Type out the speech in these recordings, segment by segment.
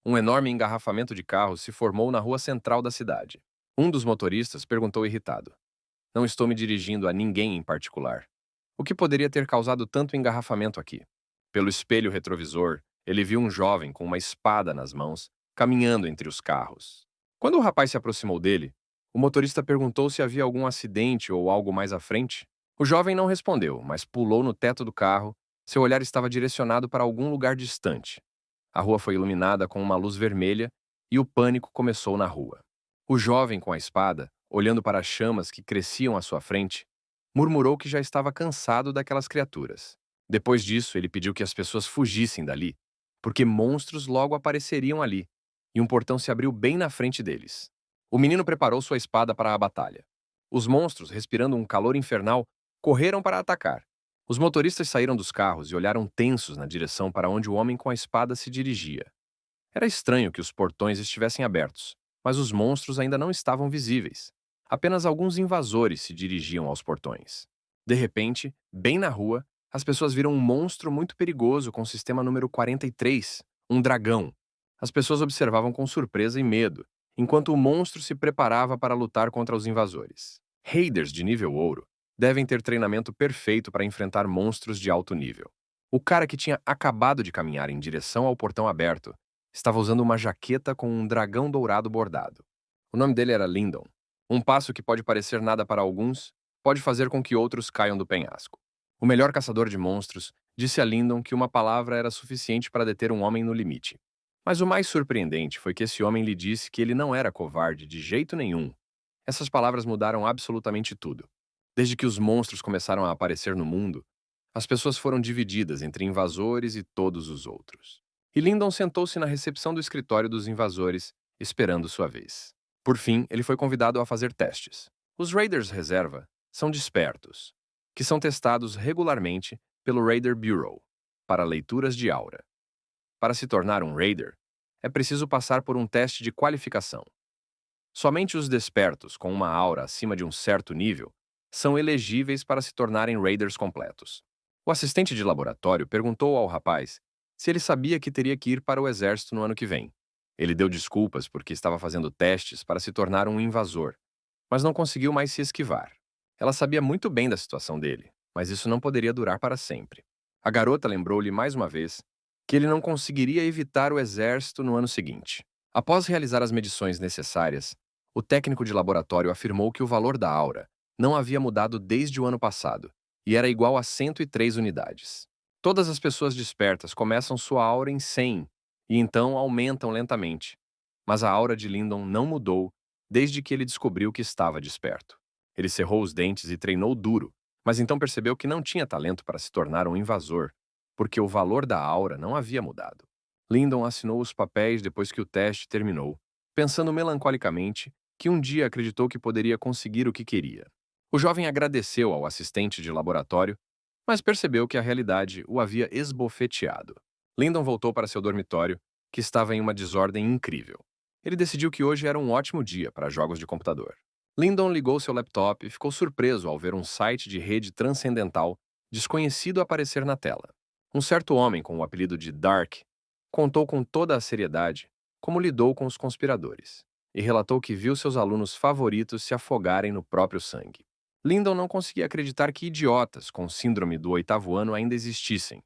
Um enorme engarrafamento de carros se formou na rua central da cidade. Um dos motoristas perguntou irritado: Não estou me dirigindo a ninguém em particular. O que poderia ter causado tanto engarrafamento aqui? Pelo espelho retrovisor, ele viu um jovem com uma espada nas mãos, caminhando entre os carros. Quando o rapaz se aproximou dele, o motorista perguntou se havia algum acidente ou algo mais à frente. O jovem não respondeu, mas pulou no teto do carro. Seu olhar estava direcionado para algum lugar distante. A rua foi iluminada com uma luz vermelha e o pânico começou na rua. O jovem com a espada, olhando para as chamas que cresciam à sua frente, murmurou que já estava cansado daquelas criaturas. Depois disso, ele pediu que as pessoas fugissem dali, porque monstros logo apareceriam ali, e um portão se abriu bem na frente deles. O menino preparou sua espada para a batalha. Os monstros, respirando um calor infernal, correram para atacar. Os motoristas saíram dos carros e olharam tensos na direção para onde o homem com a espada se dirigia. Era estranho que os portões estivessem abertos, mas os monstros ainda não estavam visíveis. Apenas alguns invasores se dirigiam aos portões. De repente, bem na rua, as pessoas viram um monstro muito perigoso com o sistema número 43, um dragão. As pessoas observavam com surpresa e medo, enquanto o monstro se preparava para lutar contra os invasores. Raiders de nível ouro devem ter treinamento perfeito para enfrentar monstros de alto nível. O cara que tinha acabado de caminhar em direção ao portão aberto estava usando uma jaqueta com um dragão dourado bordado. O nome dele era Lyndon. Um passo que pode parecer nada para alguns, pode fazer com que outros caiam do penhasco. O melhor caçador de monstros disse a Lyndon que uma palavra era suficiente para deter um homem no limite. Mas o mais surpreendente foi que esse homem lhe disse que ele não era covarde de jeito nenhum. Essas palavras mudaram absolutamente tudo. Desde que os monstros começaram a aparecer no mundo, as pessoas foram divididas entre invasores e todos os outros. E Lyndon sentou-se na recepção do escritório dos invasores, esperando sua vez. Por fim, ele foi convidado a fazer testes. Os Raiders reserva são despertos, que são testados regularmente pelo Raider Bureau para leituras de aura. Para se tornar um Raider, é preciso passar por um teste de qualificação. Somente os despertos com uma aura acima de um certo nível são elegíveis para se tornarem Raiders completos. O assistente de laboratório perguntou ao rapaz se ele sabia que teria que ir para o exército no ano que vem. Ele deu desculpas porque estava fazendo testes para se tornar um invasor, mas não conseguiu mais se esquivar. Ela sabia muito bem da situação dele, mas isso não poderia durar para sempre. A garota lembrou-lhe mais uma vez que ele não conseguiria evitar o exército no ano seguinte. Após realizar as medições necessárias, o técnico de laboratório afirmou que o valor da aura não havia mudado desde o ano passado e era igual a 103 unidades. Todas as pessoas despertas começam sua aura em 100 e então aumentam lentamente. Mas a aura de Lyndon não mudou desde que ele descobriu que estava desperto. Ele cerrou os dentes e treinou duro, mas então percebeu que não tinha talento para se tornar um invasor, porque o valor da aura não havia mudado. Lyndon assinou os papéis depois que o teste terminou, pensando melancolicamente que um dia acreditou que poderia conseguir o que queria. O jovem agradeceu ao assistente de laboratório, mas percebeu que a realidade o havia esbofeteado. Lyndon voltou para seu dormitório, que estava em uma desordem incrível. Ele decidiu que hoje era um ótimo dia para jogos de computador. Lyndon ligou seu laptop e ficou surpreso ao ver um site de rede transcendental desconhecido aparecer na tela. Um certo homem com o apelido de Dark contou com toda a seriedade como lidou com os conspiradores e relatou que viu seus alunos favoritos se afogarem no próprio sangue. Lyndon não conseguia acreditar que idiotas com síndrome do oitavo ano ainda existissem.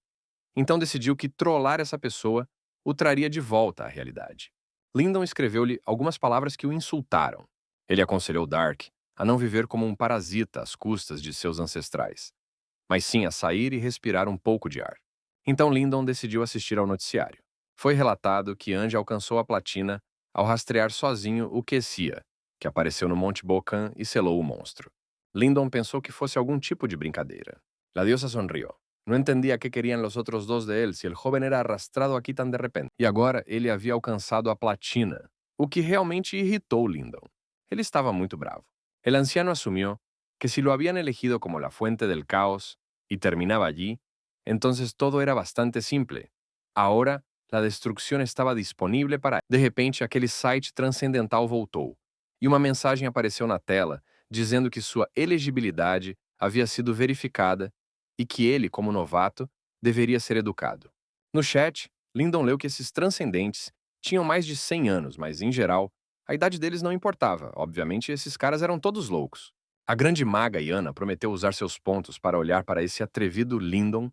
Então decidiu que trollar essa pessoa o traria de volta à realidade. Lyndon escreveu-lhe algumas palavras que o insultaram. Ele aconselhou Dark a não viver como um parasita às custas de seus ancestrais, mas sim a sair e respirar um pouco de ar. Então Lyndon decidiu assistir ao noticiário. Foi relatado que Angie alcançou a platina ao rastrear sozinho o Kessia, que apareceu no Monte Bocan e selou o monstro. Lyndon pensou que fosse algum tipo de brincadeira. La diosa sonrió. Não entendia que queriam os outros dois de ele se o jovem era arrastrado aqui tão de repente. E agora ele havia alcançado a platina, o que realmente irritou Lyndon. Ele estava muito bravo. El anciano asumió que si lo habían elegido como la fuente del caos y terminaba allí, entonces todo era bastante simple. Ahora, la destrucción estaba disponible para... De repente, aquele site transcendental voltou, e uma mensagem apareceu na tela dizendo que sua elegibilidade havia sido verificada e que ele, como novato, deveria ser educado. No chat, Lyndon leu que esses transcendentes Tinham mais de 100 anos, mas, em geral, a idade deles não importava. Obviamente, esses caras eram todos loucos. A grande maga Yana prometeu usar seus pontos para olhar para esse atrevido Lyndon,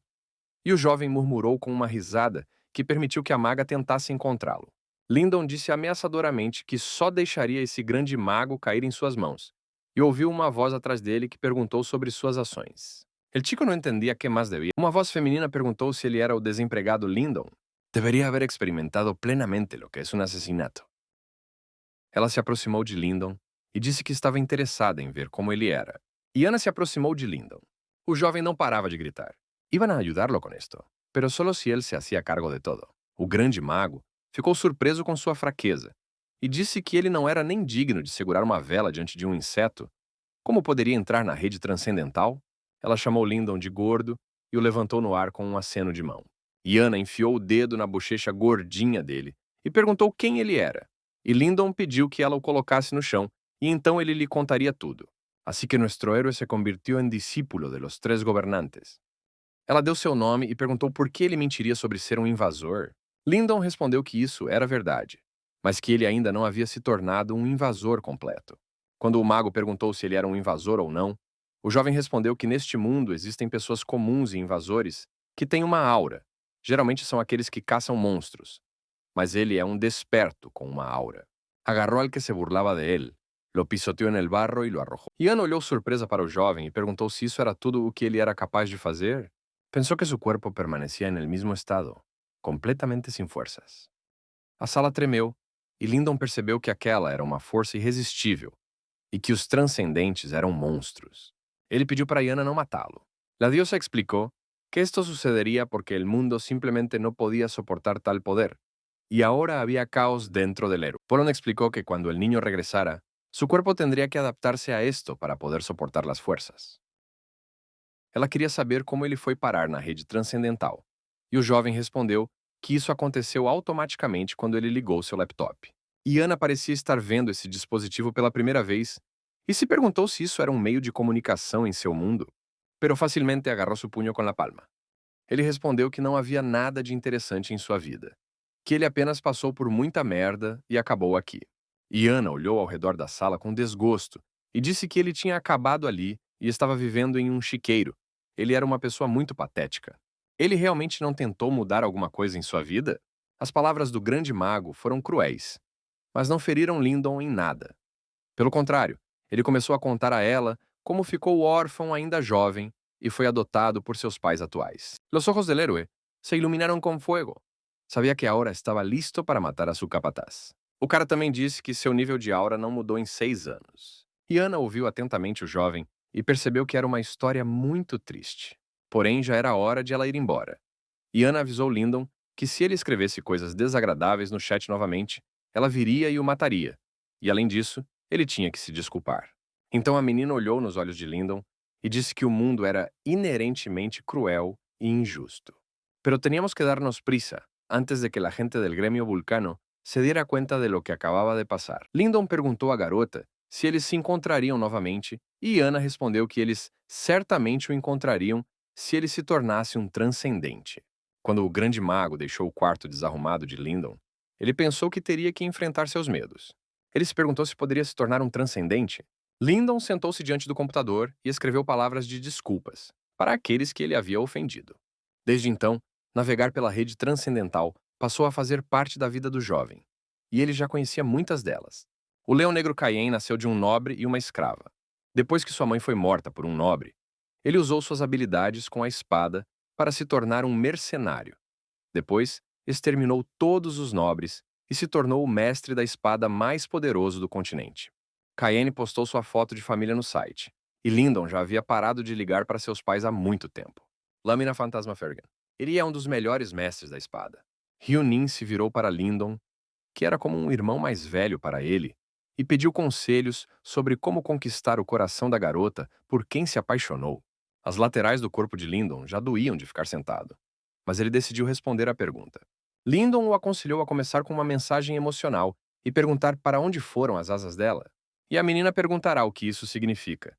e o jovem murmurou com uma risada que permitiu que a maga tentasse encontrá-lo. Lyndon disse ameaçadoramente que só deixaria esse grande mago cair em suas mãos, e ouviu uma voz atrás dele que perguntou sobre suas ações. El chico não entendia que mais devia. Uma voz feminina perguntou se ele era o desempregado Lyndon. Deveria haver experimentado plenamente lo que é um assassinato. Ela se aproximou de Lyndon e disse que estava interessada em ver como ele era. E Ana se aproximou de Lyndon. O jovem não parava de gritar. Iban a ayudarlo con esto, pero solo si él se hacía cargo de todo. O grande mago ficou surpreso com sua fraqueza e disse que ele não era nem digno de segurar uma vela diante de um inseto. Como poderia entrar na rede transcendental? Ela chamou Lyndon de gordo e o levantou no ar com um aceno de mão. Yana enfiou o dedo na bochecha gordinha dele e perguntou quem ele era. E Lyndon pediu que ela o colocasse no chão, e então ele lhe contaria tudo. Assim que nuestro héroe se convirtió en discípulo de los tres gobernantes. Ela deu seu nome e perguntou por que ele mentiria sobre ser um invasor. Lyndon respondeu que isso era verdade, mas que ele ainda não havia se tornado um invasor completo. Quando o mago perguntou se ele era um invasor ou não, o jovem respondeu que neste mundo existem pessoas comuns e invasores que têm uma aura. Geralmente são aqueles que caçam monstros, mas ele é um desperto com uma aura. Agarrou al que se burlaba de él, lo pisoteou en el barro e lo arrojou. Ian olhou surpresa para o jovem e perguntou se isso era tudo o que ele era capaz de fazer. Pensou que seu corpo permanecia en el mismo estado, completamente sem forças. A sala tremeu, e Lyndon percebeu que aquela era uma força irresistível, e que os transcendentes eram monstros. Ele pediu para Yana não matá-lo. La diosa explicou que esto sucedería porque el mundo simplemente no podía soportar tal poder, y ahora había caos dentro del héroe. Polon explicó que cuando el niño regresara, su cuerpo tendría que adaptarse a esto para poder soportar las fuerzas. Ela queria saber como ele foi parar na rede transcendental, e o jovem respondeu que isso aconteceu automaticamente quando ele ligou seu laptop. Yana parecia estar vendo esse dispositivo pela primeira vez e se perguntou se isso era um meio de comunicação em seu mundo, pero facilmente agarrou seu punho com a palma. Ele respondeu que não havia nada de interessante em sua vida, que ele apenas passou por muita merda e acabou aqui. Yana olhou ao redor da sala com desgosto e disse que ele tinha acabado ali e estava vivendo em um chiqueiro. Ele era uma pessoa muito patética. Ele realmente não tentou mudar alguma coisa em sua vida? As palavras do grande mago foram cruéis, mas não feriram Lyndon em nada. Pelo contrário, ele começou a contar a ela como ficou órfão ainda jovem e foi adotado por seus pais atuais. Los ojos del héroe se iluminaram com fuego. Sabia que agora estava listo para matar a seu capataz. O cara também disse que seu nível de aura não mudou em 6 anos. Yana ouviu atentamente o jovem e percebeu que era uma história muito triste. Porém, já era hora de ela ir embora. Yana avisou Lyndon que se ele escrevesse coisas desagradáveis no chat novamente, ela viria e o mataria. E além disso, ele tinha que se desculpar. Então a menina olhou nos olhos de Lyndon e disse que o mundo era inerentemente cruel e injusto. Pero teníamos que darnos prisa antes de que la gente del gremio vulcano se diera cuenta de lo que acababa de pasar. Lyndon perguntou à garota se eles se encontrariam novamente, e Yana respondeu que eles certamente o encontrariam se ele se tornasse um transcendente. Quando o grande mago deixou o quarto desarrumado de Lyndon, ele pensou que teria que enfrentar seus medos. Ele se perguntou se poderia se tornar um transcendente. Lyndon sentou-se diante do computador e escreveu palavras de desculpas para aqueles que ele havia ofendido. Desde então, navegar pela rede transcendental passou a fazer parte da vida do jovem, e ele já conhecia muitas delas. O leão negro Cayen nasceu de um nobre e uma escrava. Depois que sua mãe foi morta por um nobre, ele usou suas habilidades com a espada para se tornar um mercenário. Depois, exterminou todos os nobres e se tornou o mestre da espada mais poderoso do continente. Cayen postou sua foto de família no site, e Lyndon já havia parado de ligar para seus pais há muito tempo. Lâmina Fantasma Fergan. Ele é um dos melhores mestres da espada. Hyunin se virou para Lyndon, que era como um irmão mais velho para ele, e pediu conselhos sobre como conquistar o coração da garota por quem se apaixonou. As laterais do corpo de Lyndon já doíam de ficar sentado, mas ele decidiu responder à pergunta. Lyndon o aconselhou a começar com uma mensagem emocional e perguntar para onde foram as asas dela. E a menina perguntará o que isso significa.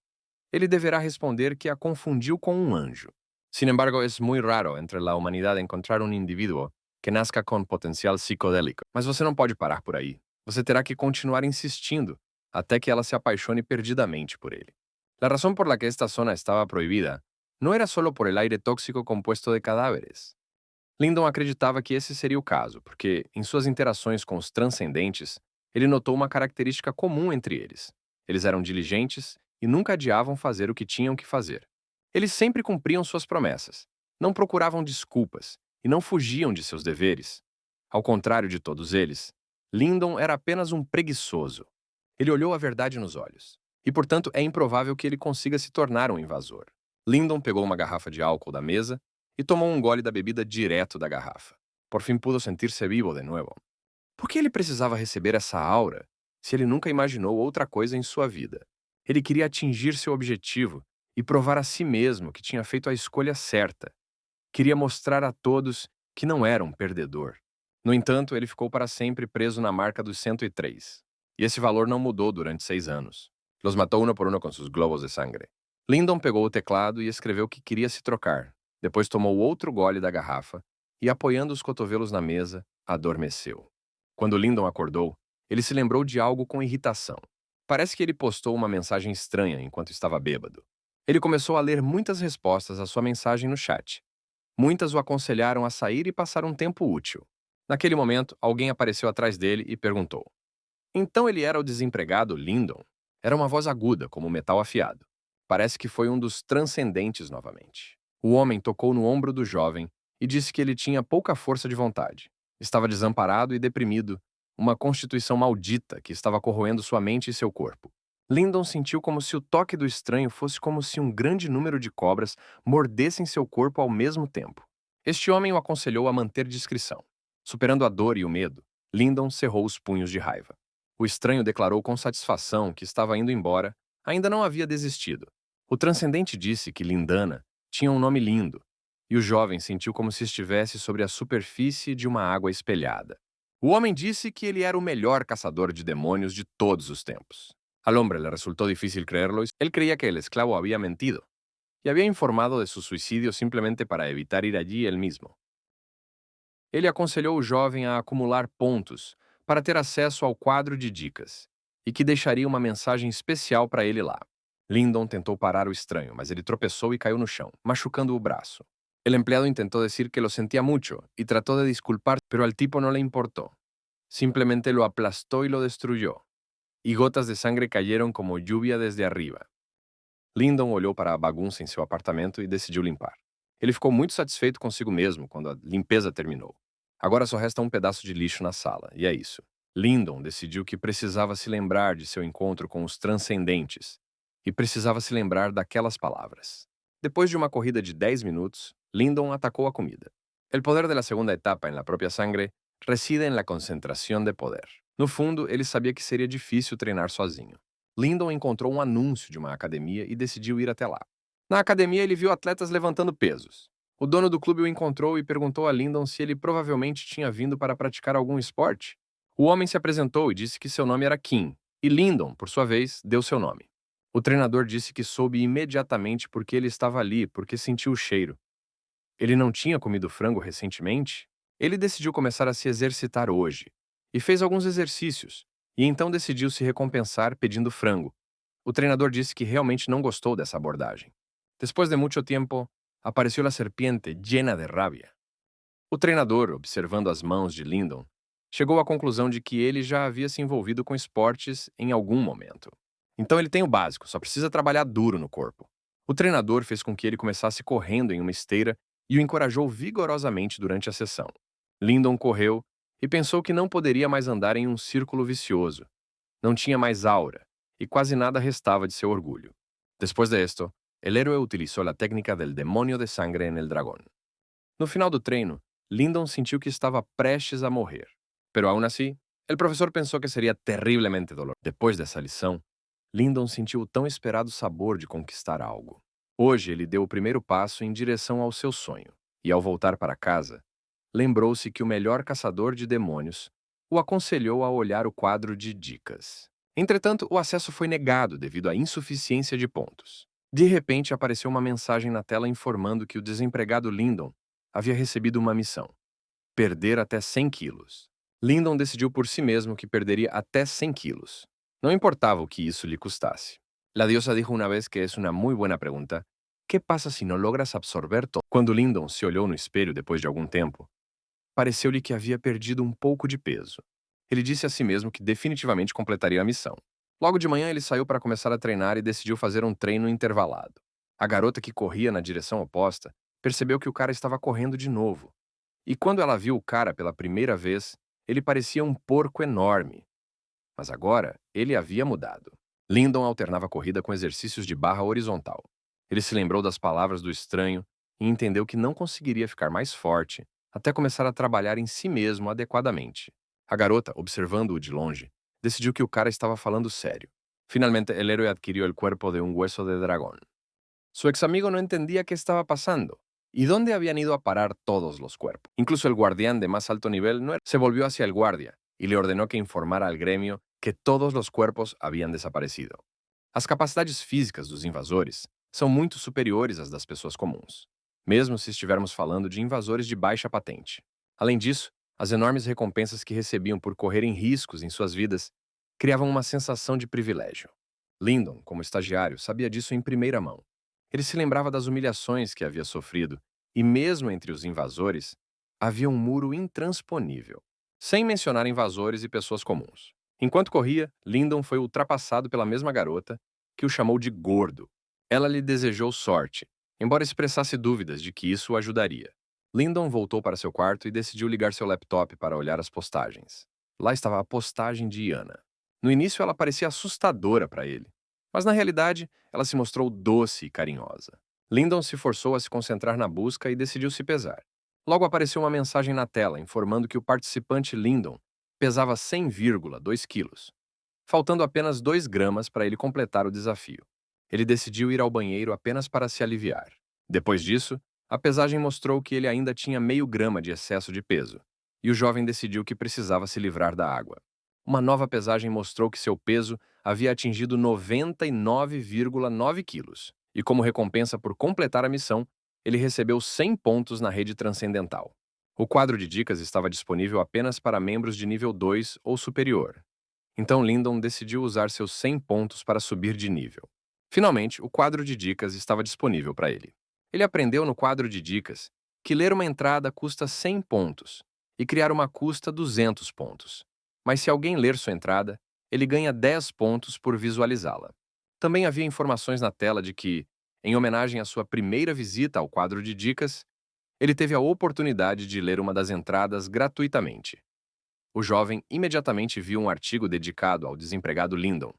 Ele deverá responder que a confundiu com um anjo. Sin embargo, es muy raro entre la humanidad encontrar un individuo que nazca com potencial psicodélico. Mas você não pode parar por aí. Você terá que continuar insistindo até que ela se apaixone perdidamente por ele. La razón por la que esta zona estaba prohibida no era solo por el aire tóxico compuesto de cadáveres. Lyndon acreditava que esse seria o caso, porque, em suas interações com os transcendentes, ele notou uma característica comum entre eles. Eles eram diligentes e nunca adiavam fazer o que tinham que fazer. Eles sempre cumpriam suas promessas, não procuravam desculpas e não fugiam de seus deveres. Ao contrário de todos eles, Lyndon era apenas um preguiçoso. Ele olhou a verdade nos olhos, e portanto é improvável que ele consiga se tornar um invasor. Lyndon pegou uma garrafa de álcool da mesa e tomou um gole da bebida direto da garrafa. Por fim pudo sentir-se vivo de novo. Por que ele precisava receber essa aura se ele nunca imaginou outra coisa em sua vida? Ele queria atingir seu objetivo e provar a si mesmo que tinha feito a escolha certa. Queria mostrar a todos que não era um perdedor. No entanto, ele ficou para sempre preso na marca dos 103. E esse valor não mudou durante 6 anos. Los matou uno por uno com seus globos de sangre. Lyndon pegou o teclado e escreveu que queria se trocar. Depois tomou outro gole da garrafa e, apoiando os cotovelos na mesa, adormeceu. Quando Lyndon acordou, ele se lembrou de algo com irritação. Parece que ele postou uma mensagem estranha enquanto estava bêbado. Ele começou a ler muitas respostas à sua mensagem no chat. Muitas o aconselharam a sair e passar um tempo útil. Naquele momento, alguém apareceu atrás dele e perguntou: então ele era o desempregado Lyndon? Era uma voz aguda, como metal afiado. Parece que foi um dos transcendentes novamente. O homem tocou no ombro do jovem e disse que ele tinha pouca força de vontade. Estava desamparado e deprimido, uma constituição maldita que estava corroendo sua mente e seu corpo. Lyndon sentiu como se o toque do estranho fosse como se um grande número de cobras mordessem seu corpo ao mesmo tempo. Este homem o aconselhou a manter discrição. Superando a dor e o medo, Lyndon cerrou os punhos de raiva. O estranho declarou com satisfação que estava indo embora, ainda não havia desistido. O transcendente disse que Lindana tinha um nome lindo, e o jovem sentiu como se estivesse sobre a superfície de uma água espelhada. O homem disse que ele era o melhor caçador de demônios de todos os tempos. Al hombre le resultó difícil creerlo y él creía que el esclavo había mentido y había informado de su suicidio simplemente para evitar ir allí él mismo. Ele aconselhou o jovem a acumular pontos para ter acesso ao quadro de dicas e que deixaria uma mensagem especial para ele lá. Lyndon tentou parar o estranho, mas ele tropeçou e caiu no chão, machucando o braço. El empleado intentó decir que lo sentía mucho y trató de disculpar, pero al tipo no le importó. Simplemente lo aplastó y lo destruyó, y gotas de sangre cayeron como lluvia desde arriba. Lyndon olhou para a bagunça em seu apartamento e decidiu limpar. Ele ficou muito satisfeito consigo mesmo quando a limpeza terminou. Agora só resta um pedaço de lixo na sala, e é isso. Lyndon decidiu que precisava se lembrar de seu encontro com os transcendentes e precisava se lembrar daquelas palavras. Depois de uma corrida de 10 minutos, Lyndon atacou a comida. El poder de la segunda etapa en la propia sangre reside en la concentración de poder. No fundo, ele sabia que seria difícil treinar sozinho. Lyndon encontrou um anúncio de uma academia e decidiu ir até lá. Na academia, ele viu atletas levantando pesos. O dono do clube o encontrou e perguntou a Lyndon se ele provavelmente tinha vindo para praticar algum esporte. O homem se apresentou e disse que seu nome era Kim, e Lyndon, por sua vez, deu seu nome. O treinador disse que soube imediatamente porque ele estava ali, porque sentiu o cheiro. Ele não tinha comido frango recentemente? Ele decidiu começar a se exercitar hoje, e fez alguns exercícios, e então decidiu se recompensar pedindo frango. O treinador disse que realmente não gostou dessa abordagem. Después de mucho tiempo, apareció la serpiente llena de rabia. O treinador, observando as mãos de Lyndon, chegou à conclusão de que ele já havia se envolvido com esportes em algum momento. Então ele tem o básico, só precisa trabalhar duro no corpo. O treinador fez com que ele começasse correndo em uma esteira e o encorajou vigorosamente durante a sessão. Lyndon correu e pensou que não poderia mais andar em um círculo vicioso. Não tinha mais aura, e quase nada restava de seu orgulho. Después de esto, el héroe utilizó la técnica del demonio de sangre en el dragón. No final do treino, Lyndon sentiu que estava prestes a morrer. Pero aún así, el professor pensou que seria terrivelmente doloroso. Depois dessa lição, Lyndon sentiu o tão esperado sabor de conquistar algo. Hoje ele deu o primeiro passo em direção ao seu sonho, e ao voltar para casa, lembrou-se que o melhor caçador de demônios o aconselhou a olhar o quadro de dicas. Entretanto, o acesso foi negado devido à insuficiência de pontos. De repente, apareceu uma mensagem na tela informando que o desempregado Lyndon havia recebido uma missão. perder até 100 quilos. Lyndon decidiu por si mesmo que perderia até 100 quilos. Não importava o que isso lhe custasse. La diosa dijo una vez que es una muy buena pregunta: ¿qué pasa si no logras absorber todo? Quando Lyndon se olhou no espelho depois de algum tempo, pareceu-lhe que havia perdido um pouco de peso. Ele disse a si mesmo que definitivamente completaria a missão. Logo de manhã, ele saiu para começar a treinar e decidiu fazer um treino intervalado. A garota que corria na direção oposta percebeu que o cara estava correndo de novo. E quando ela viu o cara pela primeira vez, ele parecia um porco enorme. Mas agora, ele havia mudado. Lyndon alternava a corrida com exercícios de barra horizontal. Ele se lembrou das palavras do estranho e entendeu que não conseguiria ficar mais forte até começar a trabalhar em si mesmo adequadamente. A garota, observando-o de longe, decidiu que o cara estava falando sério. Finalmente, el héroe adquirió el cuerpo de un hueso de dragón. Su ex amigo no entendía qué estaba pasando y dónde habían ido a parar todos los cuerpos. Incluso el guardián de más alto nivel se volvió hacia el guardia y le ordenó que informara al gremio que todos los cuerpos habían desaparecido. As capacidades físicas dos invasores são muito superiores às das pessoas comuns, mesmo se estivermos falando de invasores de baixa patente. Além disso, as enormes recompensas que recebiam por correrem riscos em suas vidas criavam uma sensação de privilégio. Lyndon, como estagiário, sabia disso em primeira mão. Ele se lembrava das humilhações que havia sofrido e, mesmo entre os invasores, havia um muro intransponível, sem mencionar invasores e pessoas comuns. Enquanto corria, Lyndon foi ultrapassado pela mesma garota, que o chamou de gordo. Ela lhe desejou sorte, embora expressasse dúvidas de que isso o ajudaria. Lyndon voltou para seu quarto e decidiu ligar seu laptop para olhar as postagens. Lá estava a postagem de Iana. No início, ela parecia assustadora para ele, mas na realidade, ela se mostrou doce e carinhosa. Lyndon se forçou a se concentrar na busca e decidiu se pesar. Logo apareceu uma mensagem na tela informando que o participante Lyndon pesava 100,2 quilos, faltando apenas 2 gramas para ele completar o desafio. Ele decidiu ir ao banheiro apenas para se aliviar. Depois disso, a pesagem mostrou que ele ainda tinha meio grama de excesso de peso, e o jovem decidiu que precisava se livrar da água. Uma nova pesagem mostrou que seu peso havia atingido 99,9 quilos, e como recompensa por completar a missão, ele recebeu 100 pontos na rede transcendental. O quadro de dicas estava disponível apenas para membros de nível 2 ou superior. Então Lyndon decidiu usar seus 100 pontos para subir de nível. Finalmente, o quadro de dicas estava disponível para ele. Ele aprendeu no quadro de dicas que ler uma entrada custa 100 pontos e criar uma custa 200 pontos. Mas se alguém ler sua entrada, ele ganha 10 pontos por visualizá-la. Também havia informações na tela de que, em homenagem à sua primeira visita ao quadro de dicas, ele teve a oportunidade de ler uma das entradas gratuitamente. O jovem imediatamente viu um artigo dedicado ao desempregado Lyndon,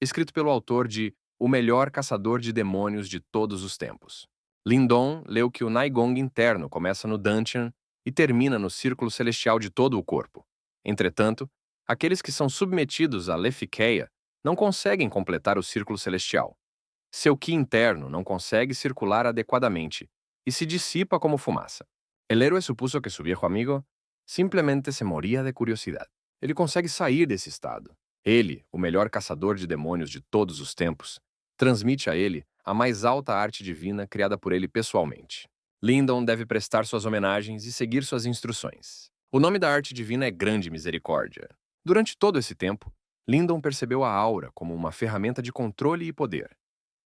escrito pelo autor de O Melhor Caçador de Demônios de Todos os Tempos. Lyndon leu que o Naigong interno começa no Dantian e termina no círculo celestial de todo o corpo. Entretanto, aqueles que são submetidos à Lefiqueia não conseguem completar o círculo celestial. Seu ki interno não consegue circular adequadamente e se dissipa como fumaça. El héroe supuso que su viejo amigo simplesmente se moría de curiosidade. Ele consegue sair desse estado. Ele, o melhor caçador de demônios de todos os tempos, transmite a ele a mais alta arte divina criada por ele pessoalmente. Lyndon deve prestar suas homenagens e seguir suas instruções. O nome da arte divina é Grande Misericórdia. Durante todo esse tempo, Lyndon percebeu a aura como uma ferramenta de controle e poder.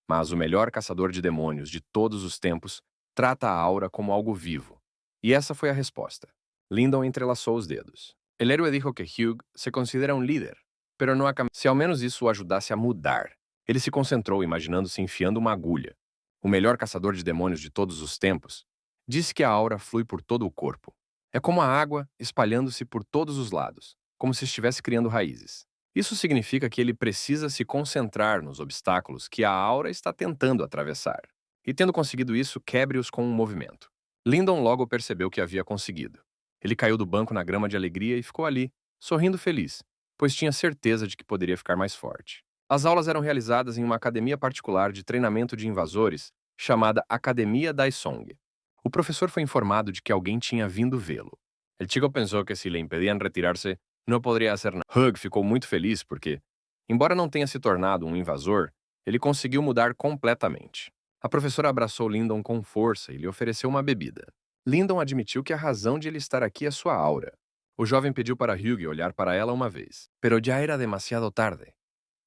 Mas o melhor caçador de demônios de todos os tempos trata a aura como algo vivo. E essa foi a resposta. Lyndon entrelaçou os dedos. El héroe dijo que Hugh se considera um líder, pero no se ao menos isso o ajudasse a mudar. Ele se concentrou imaginando-se enfiando uma agulha. O melhor caçador de demônios de todos os tempos disse que a aura flui por todo o corpo. É como a água espalhando-se por todos os lados, como se estivesse criando raízes. Isso significa que ele precisa se concentrar nos obstáculos que a aura está tentando atravessar. E tendo conseguido isso, quebre-os com um movimento. Lyndon logo percebeu que havia conseguido. Ele caiu do banco na grama de alegria e ficou ali, sorrindo feliz, pois tinha certeza de que poderia ficar mais forte. As aulas eram realizadas em uma academia particular de treinamento de invasores chamada Academia Daisong. O professor foi informado de que alguém tinha vindo vê-lo. El chico pensou que se lhe impediam retirar-se, não poderia fazer nada. Hugh ficou muito feliz porque, embora não tenha se tornado um invasor, ele conseguiu mudar completamente. A professora abraçou Lyndon com força e lhe ofereceu uma bebida. Lyndon admitiu que a razão de ele estar aqui é sua aura. O jovem pediu para Hugh olhar para ela uma vez, pero ya era demasiado tarde.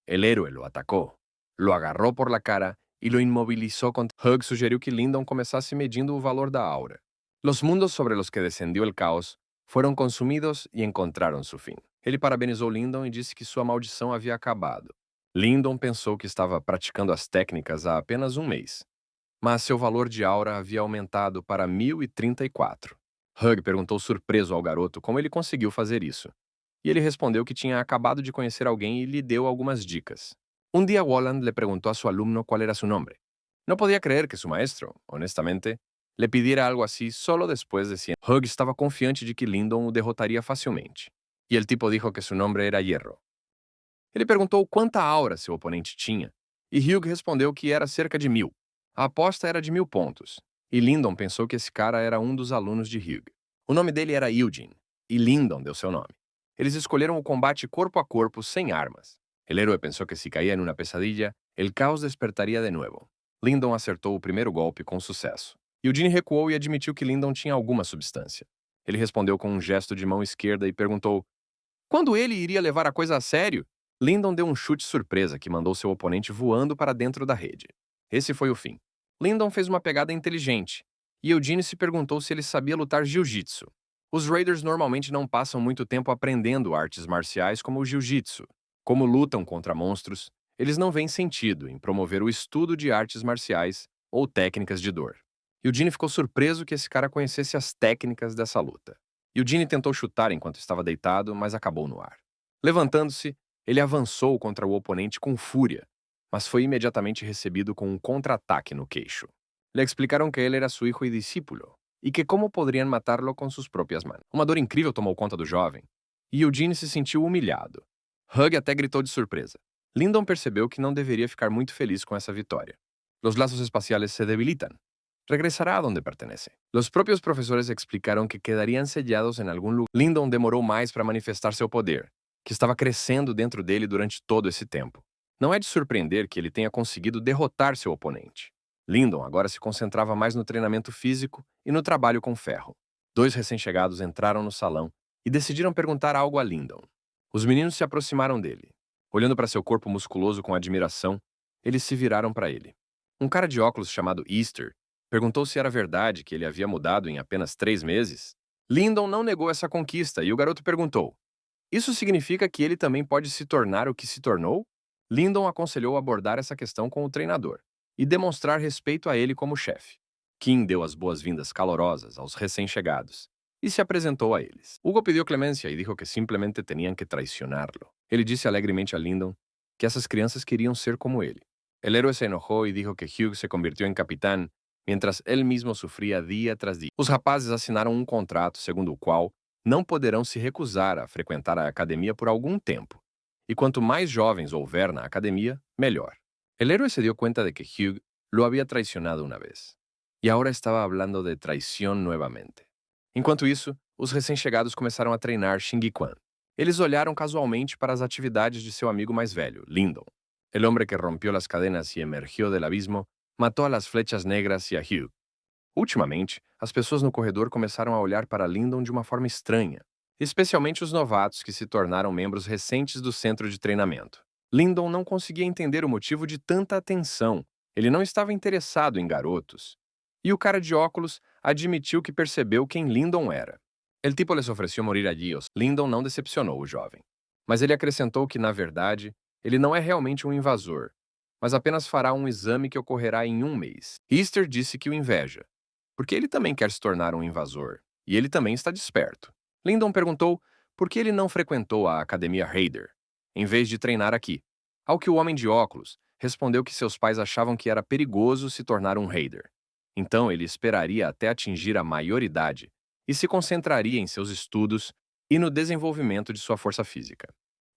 El héroe lo atacó, lo agarró por la cara y lo inmovilizó con... Hugh sugeriu que Lyndon começasse medindo o valor da aura. Los mundos sobre los que descendió el caos foram consumidos e encontraram su fim. Ele parabenizou Lyndon e disse que sua maldição havia acabado. Lyndon pensou que estava praticando as técnicas há apenas um mês, mas seu valor de aura havia aumentado para 1034. Hugh perguntou surpreso ao garoto como ele conseguiu fazer isso. E ele respondeu que tinha acabado de conhecer alguém e lhe deu algumas dicas. Um dia Walland le preguntou a su alumno cuál era su nombre. No podía creer que su maestro, honestamente, le pidiera algo así solo después de 100. Hugh estava confiante de que Lyndon o derrotaria facilmente. E el tipo dijo que su nombre era Hierro. Ele perguntou quanta aura seu oponente tinha, e Hugh respondeu que era cerca de 1000. A aposta era de 1000 pontos, e Lyndon pensou que esse cara era um dos alunos de Hugh. O nome dele era Eugene, e Lyndon deu seu nome. Eles escolheram o combate corpo a corpo sem armas. El héroe pensou que se caía em uma pesadilla, el caos despertaria de novo. Lyndon acertou o primeiro golpe com sucesso. Eugene recuou e admitiu que Lyndon tinha alguma substância. Ele respondeu com um gesto de mão esquerda e perguntou: quando ele iria levar a coisa a sério? Lyndon deu um chute surpresa que mandou seu oponente voando para dentro da rede. Esse foi o fim. Lyndon fez uma pegada inteligente, e Eugene se perguntou se ele sabia lutar jiu-jitsu. Os Raiders normalmente não passam muito tempo aprendendo artes marciais como o jiu-jitsu. Como lutam contra monstros, eles não veem sentido em promover o estudo de artes marciais ou técnicas de dor. Eugene ficou surpreso que esse cara conhecesse as técnicas dessa luta. Eugene tentou chutar enquanto estava deitado, mas acabou no ar. Levantando-se, ele avançou contra o oponente com fúria, mas foi imediatamente recebido com um contra-ataque no queixo. Le explicaram que ele era su hijo y discípulo, e que como poderiam matá-lo com suas próprias mãos. Uma dor incrível tomou conta do jovem, e Eugene se sentiu humilhado. Hugh até gritou de surpresa. Lyndon percebeu que não deveria ficar muito feliz com essa vitória. Los lazos espaciales se debilitan. Regresará a donde pertenece. Los propios professores explicaram que quedariam sellados em algum lugar. Lyndon demorou mais para manifestar seu poder, que estava crescendo dentro dele durante todo esse tempo. Não é de surpreender que ele tenha conseguido derrotar seu oponente. Lyndon agora se concentrava mais no treinamento físico e no trabalho com ferro. Dois recém-chegados entraram no salão e decidiram perguntar algo a Lyndon. Os meninos se aproximaram dele. Olhando para seu corpo musculoso com admiração, eles se viraram para ele. Um cara de óculos chamado Easter perguntou se era verdade que ele havia mudado em apenas 3 meses. Lyndon não negou essa conquista e o garoto perguntou: isso significa que ele também pode se tornar o que se tornou? Lyndon aconselhou abordar essa questão com o treinador e demonstrar respeito a ele como chefe. Kim deu as boas-vindas calorosas aos recém-chegados e se apresentou a eles. Hugo pediu clemência e disse que simplesmente tinham que traicioná-lo. Ele disse alegremente a Lyndon que essas crianças queriam ser como ele. El héroe se enojou e disse que Hugh se convirtió em capitão, mientras él mismo sofria dia tras dia. Os rapazes assinaram um contrato segundo o qual não poderão se recusar a frequentar a academia por algum tempo. E quanto mais jovens houver na academia, melhor. El héroe se dio cuenta de que Hugh lo había traicionado una vez. E agora estava hablando de traição novamente. Enquanto isso, os recém-chegados começaram a treinar Xing Quan. Eles olharam casualmente para as atividades de seu amigo mais velho, Lyndon. El hombre que rompió las cadenas y emergió del abismo matou a las flechas negras e a Hugh. Ultimamente, as pessoas no corredor começaram a olhar para Lyndon de uma forma estranha, especialmente os novatos que se tornaram membros recentes do centro de treinamento. Lyndon não conseguia entender o motivo de tanta atenção. Ele não estava interessado em garotos. E o cara de óculos admitiu que percebeu quem Lyndon era. El tipo les ofereceu morir allí. Lyndon não decepcionou o jovem. Mas ele acrescentou que, na verdade, ele não é realmente um invasor, mas apenas fará um exame que ocorrerá em um mês. Easter disse que o inveja, porque ele também quer se tornar um invasor, e ele também está desperto. Lyndon perguntou por que ele não frequentou a Academia Raider, em vez de treinar aqui. Ao que o homem de óculos respondeu que seus pais achavam que era perigoso se tornar um Raider. Então ele esperaria até atingir a maioridade e se concentraria em seus estudos e no desenvolvimento de sua força física.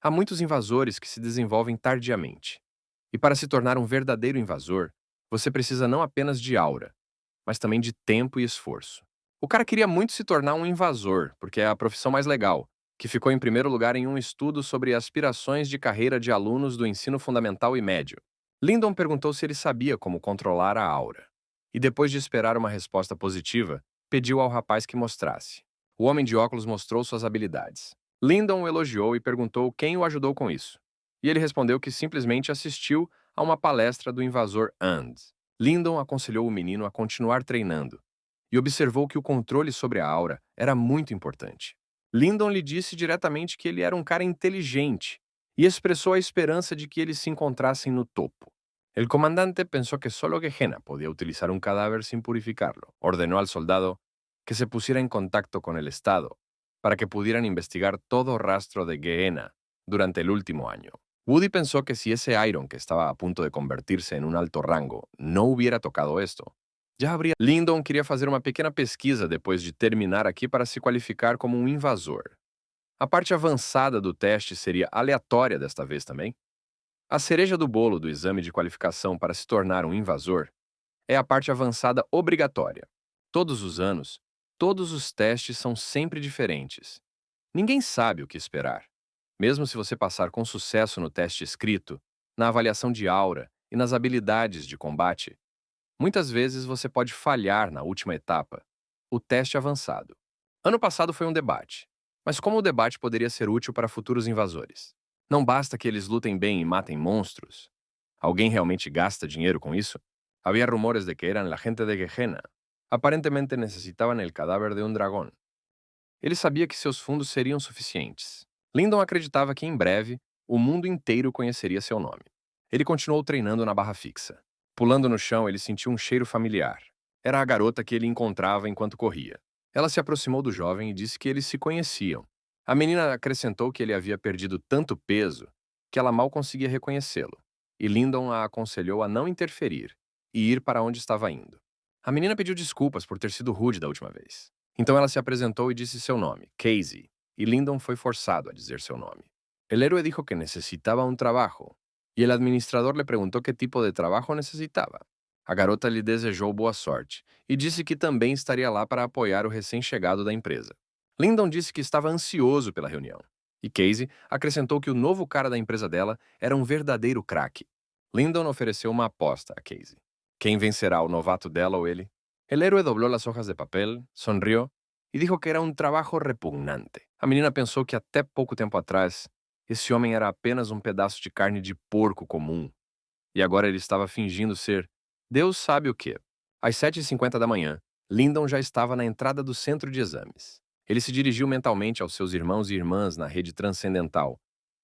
Há muitos invasores que se desenvolvem tardiamente. E para se tornar um verdadeiro invasor, você precisa não apenas de aura, mas também de tempo e esforço. O cara queria muito se tornar um invasor, porque é a profissão mais legal, que ficou em primeiro lugar em um estudo sobre aspirações de carreira de alunos do ensino fundamental e médio. Lyndon perguntou se ele sabia como controlar a aura. E depois de esperar uma resposta positiva, pediu ao rapaz que mostrasse. O homem de óculos mostrou suas habilidades. Lyndon o elogiou e perguntou quem o ajudou com isso. E ele respondeu que simplesmente assistiu a uma palestra do invasor And. Lyndon aconselhou o menino a continuar treinando e observou que o controle sobre a aura era muito importante. Lyndon lhe disse diretamente que ele era um cara inteligente e expressou a esperança de que eles se encontrassem no topo. El comandante pensó que solo Gehenna podía utilizar un cadáver sin purificarlo. Ordenó al soldado que se pusiera en contacto con el Estado para que pudieran investigar todo rastro de Gehenna durante el último año. Woody pensó que si ese Iron, que estaba a punto de convertirse en un alto rango, no hubiera tocado esto, já habría... Lyndon queria fazer uma pequena pesquisa depois de terminar aqui para se qualificar como um invasor. A parte avançada do teste seria aleatória desta vez também. A cereja do bolo do exame de qualificação para se tornar um invasor é a parte avançada obrigatória. Todos os anos, todos os testes são sempre diferentes. Ninguém sabe o que esperar. Mesmo se você passar com sucesso no teste escrito, na avaliação de aura e nas habilidades de combate, muitas vezes você pode falhar na última etapa, o teste avançado. Ano passado foi um debate, mas como o debate poderia ser útil para futuros invasores? Não basta que eles lutem bem e matem monstros. Alguém realmente gasta dinheiro com isso? Havia rumores de que eram la gente de Gehenna. Aparentemente necessitavam el cadáver de um dragão. Ele sabia que seus fundos seriam suficientes. Lyndon acreditava que em breve o mundo inteiro conheceria seu nome. Ele continuou treinando na barra fixa. Pulando no chão, ele sentiu um cheiro familiar. Era a garota que ele encontrava enquanto corria. Ela se aproximou do jovem e disse que eles se conheciam. A menina acrescentou que ele havia perdido tanto peso que ela mal conseguia reconhecê-lo, e Lyndon a aconselhou a não interferir e ir para onde estava indo. A menina pediu desculpas por ter sido rude da última vez. Então ela se apresentou e disse seu nome, Casey, e Lyndon foi forçado a dizer seu nome. El héroe dijo que necesitaba un trabajo, e el administrador le perguntou que tipo de trabajo necessitava. A garota lhe desejou boa sorte e disse que também estaria lá para apoiar o recém-chegado da empresa. Lyndon disse que estava ansioso pela reunião, e Casey acrescentou que o novo cara da empresa dela era um verdadeiro craque. Lyndon ofereceu uma aposta a Casey. Quem vencerá, o novato dela ou ele? El héroe dobló las hojas de papel, sonrió e dijo que era um trabalho repugnante. A menina pensou que até pouco tempo atrás, esse homem era apenas um pedaço de carne de porco comum, e agora ele estava fingindo ser Deus sabe o quê. Às 7h50 da manhã, Lyndon já estava na entrada do centro de exames. Ele se dirigiu mentalmente aos seus irmãos e irmãs na rede transcendental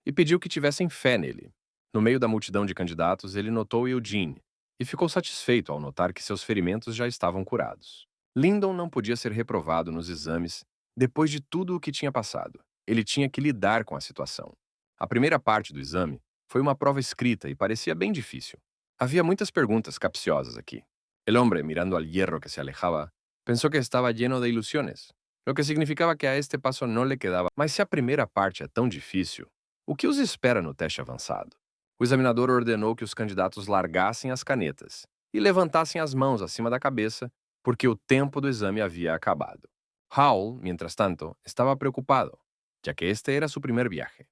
e pediu que tivessem fé nele. No meio da multidão de candidatos, ele notou Eugene e ficou satisfeito ao notar que seus ferimentos já estavam curados. Lyndon não podia ser reprovado nos exames depois de tudo o que tinha passado. Ele tinha que lidar com a situação. A primeira parte do exame foi uma prova escrita e parecia bem difícil. Havia muitas perguntas capciosas aqui. El hombre, mirando al hierro que se alejaba, pensó que estaba lleno de ilusiones, lo que significava que a este paso não lhe quedava. Mas se a primeira parte é tão difícil, o que os espera no teste avançado? O examinador ordenou que os candidatos largassem as canetas e levantassem as mãos acima da cabeça, porque o tempo do exame havia acabado. Howell, mientras tanto, estava preocupado, já que este era seu primeiro viaje.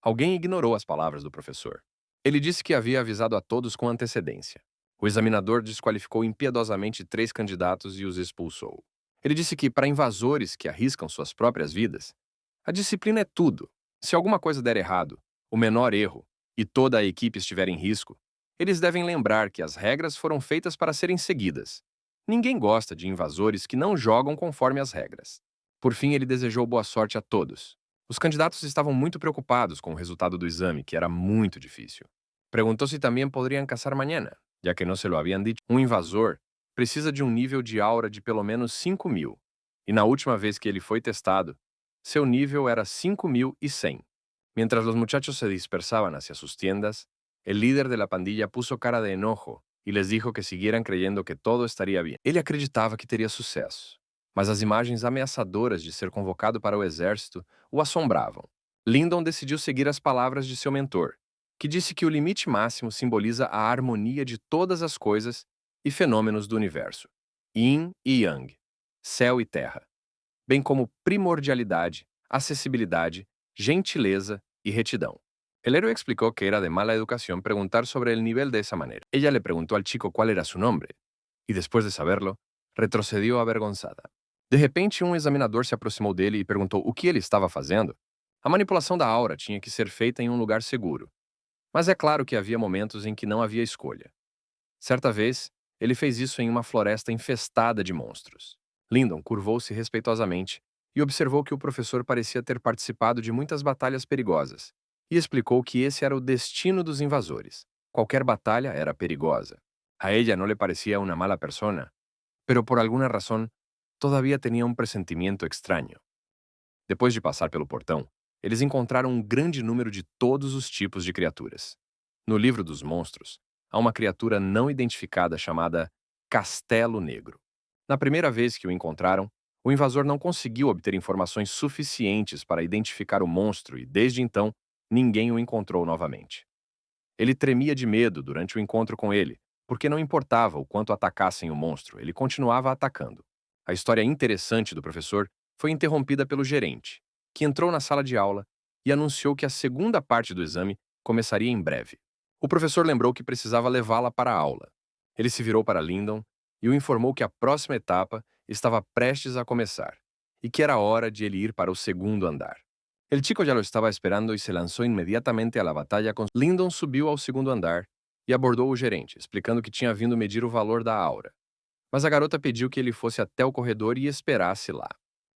Alguém ignorou as palavras do professor. Ele disse que havia avisado a todos com antecedência. O examinador desqualificou impiedosamente 3 candidatos e os expulsou. Ele disse que, para invasores que arriscam suas próprias vidas, a disciplina é tudo. Se alguma coisa der errado, o menor erro, e toda a equipe estiver em risco, eles devem lembrar que as regras foram feitas para serem seguidas. Ninguém gosta de invasores que não jogam conforme as regras. Por fim, ele desejou boa sorte a todos. Os candidatos estavam muito preocupados com o resultado do exame, que era muito difícil. Perguntou se também poderiam caçar amanhã, já que não se lo haviam dito. Um invasor precisa de um nível de aura de pelo menos 5.000, e na última vez que ele foi testado, seu nível era 5.100. Mientras los muchachos se dispersaban hacia sus tiendas, el líder de la pandilla puso cara de enojo e les dijo que siguieran creyendo que todo estaria bien. Ele acreditava que teria sucesso, mas as imagens ameaçadoras de ser convocado para o exército o assombravam. Lyndon decidiu seguir as palavras de seu mentor, que disse que o limite máximo simboliza a harmonia de todas as coisas e fenômenos do universo, yin e yang, céu e terra, bem como primordialidade, acessibilidade, gentileza y retidão. El héroe explicó que era de mala educación preguntar sobre el nivel de esa manera. Ella le preguntó al chico cuál era su nombre, y después de saberlo, retrocediu avergonzada. De repente, um examinador se aproximou dele e perguntou o que ele estava fazendo. A manipulação da aura tinha que ser feita em um lugar seguro. Mas é claro que havia momentos em que não havia escolha. Certa vez, ele fez isso em uma floresta infestada de monstros. Lyndon curvou-se respeitosamente e observou que o professor parecia ter participado de muitas batalhas perigosas, e explicou que esse era o destino dos invasores. Qualquer batalha era perigosa. A ella no le parecía una mala persona, pero por alguna razón, todavía tenía un presentimiento extraño. Depois de passar pelo portão, eles encontraram um grande número de todos os tipos de criaturas. No livro dos monstros, há uma criatura não identificada chamada Castelo Negro. Na primeira vez que o encontraram, o invasor não conseguiu obter informações suficientes para identificar o monstro e, desde então, ninguém o encontrou novamente. Ele tremia de medo durante o encontro com ele, porque não importava o quanto atacassem o monstro, ele continuava atacando. A história interessante do professor foi interrompida pelo gerente, que entrou na sala de aula e anunciou que a segunda parte do exame começaria em breve. O professor lembrou que precisava levá-la para a aula. Ele se virou para Lyndon e o informou que a próxima etapa estava prestes a começar e que era hora de ele ir para o segundo andar. El chico ya lo estaba esperando y se lanzó inmediatamente a la batalla con... Lyndon subiu ao segundo andar e abordou o gerente, explicando que tinha vindo medir o valor da aura. Mas a garota pediu que ele fosse até o corredor e esperasse lá.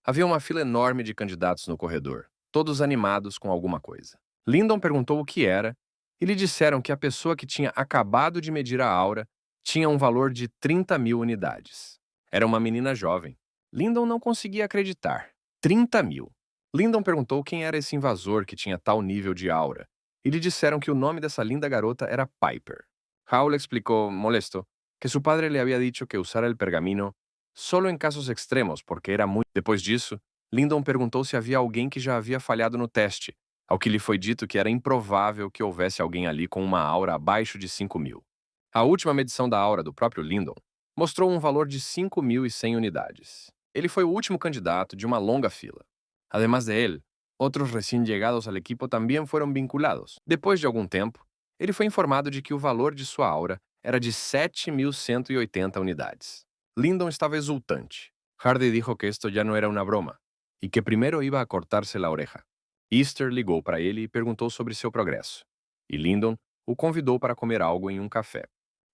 Havia uma fila enorme de candidatos no corredor, todos animados com alguma coisa. Lyndon perguntou o que era e lhe disseram que a pessoa que tinha acabado de medir a aura tinha um valor de 30.000 unidades. Era uma menina jovem. Lyndon não conseguia acreditar. 30.000. Lyndon perguntou quem era esse invasor que tinha tal nível de aura, e lhe disseram que o nome dessa linda garota era Piper. Howl explicou, molesto, que seu padre lhe havia dicho que usara el pergamino solo em casos extremos, porque era muito... Depois disso, Lyndon perguntou se havia alguém que já havia falhado no teste, ao que lhe foi dito que era improvável que houvesse alguém ali com uma aura abaixo de 5.000. A última medição da aura do próprio Lyndon mostrou um valor de 5.100 unidades. Ele foi o último candidato de uma longa fila. Además de él, outros recém-chegados ao equipo também foram vinculados. Depois de algum tempo, ele foi informado de que o valor de sua aura era de 7.180 unidades. Lyndon estava exultante. Hardy dijo que esto já não era uma broma e que primeiro iba a cortar-se a oreja. Easter ligou para ele e perguntou sobre seu progresso. E Lyndon o convidou para comer algo em um café.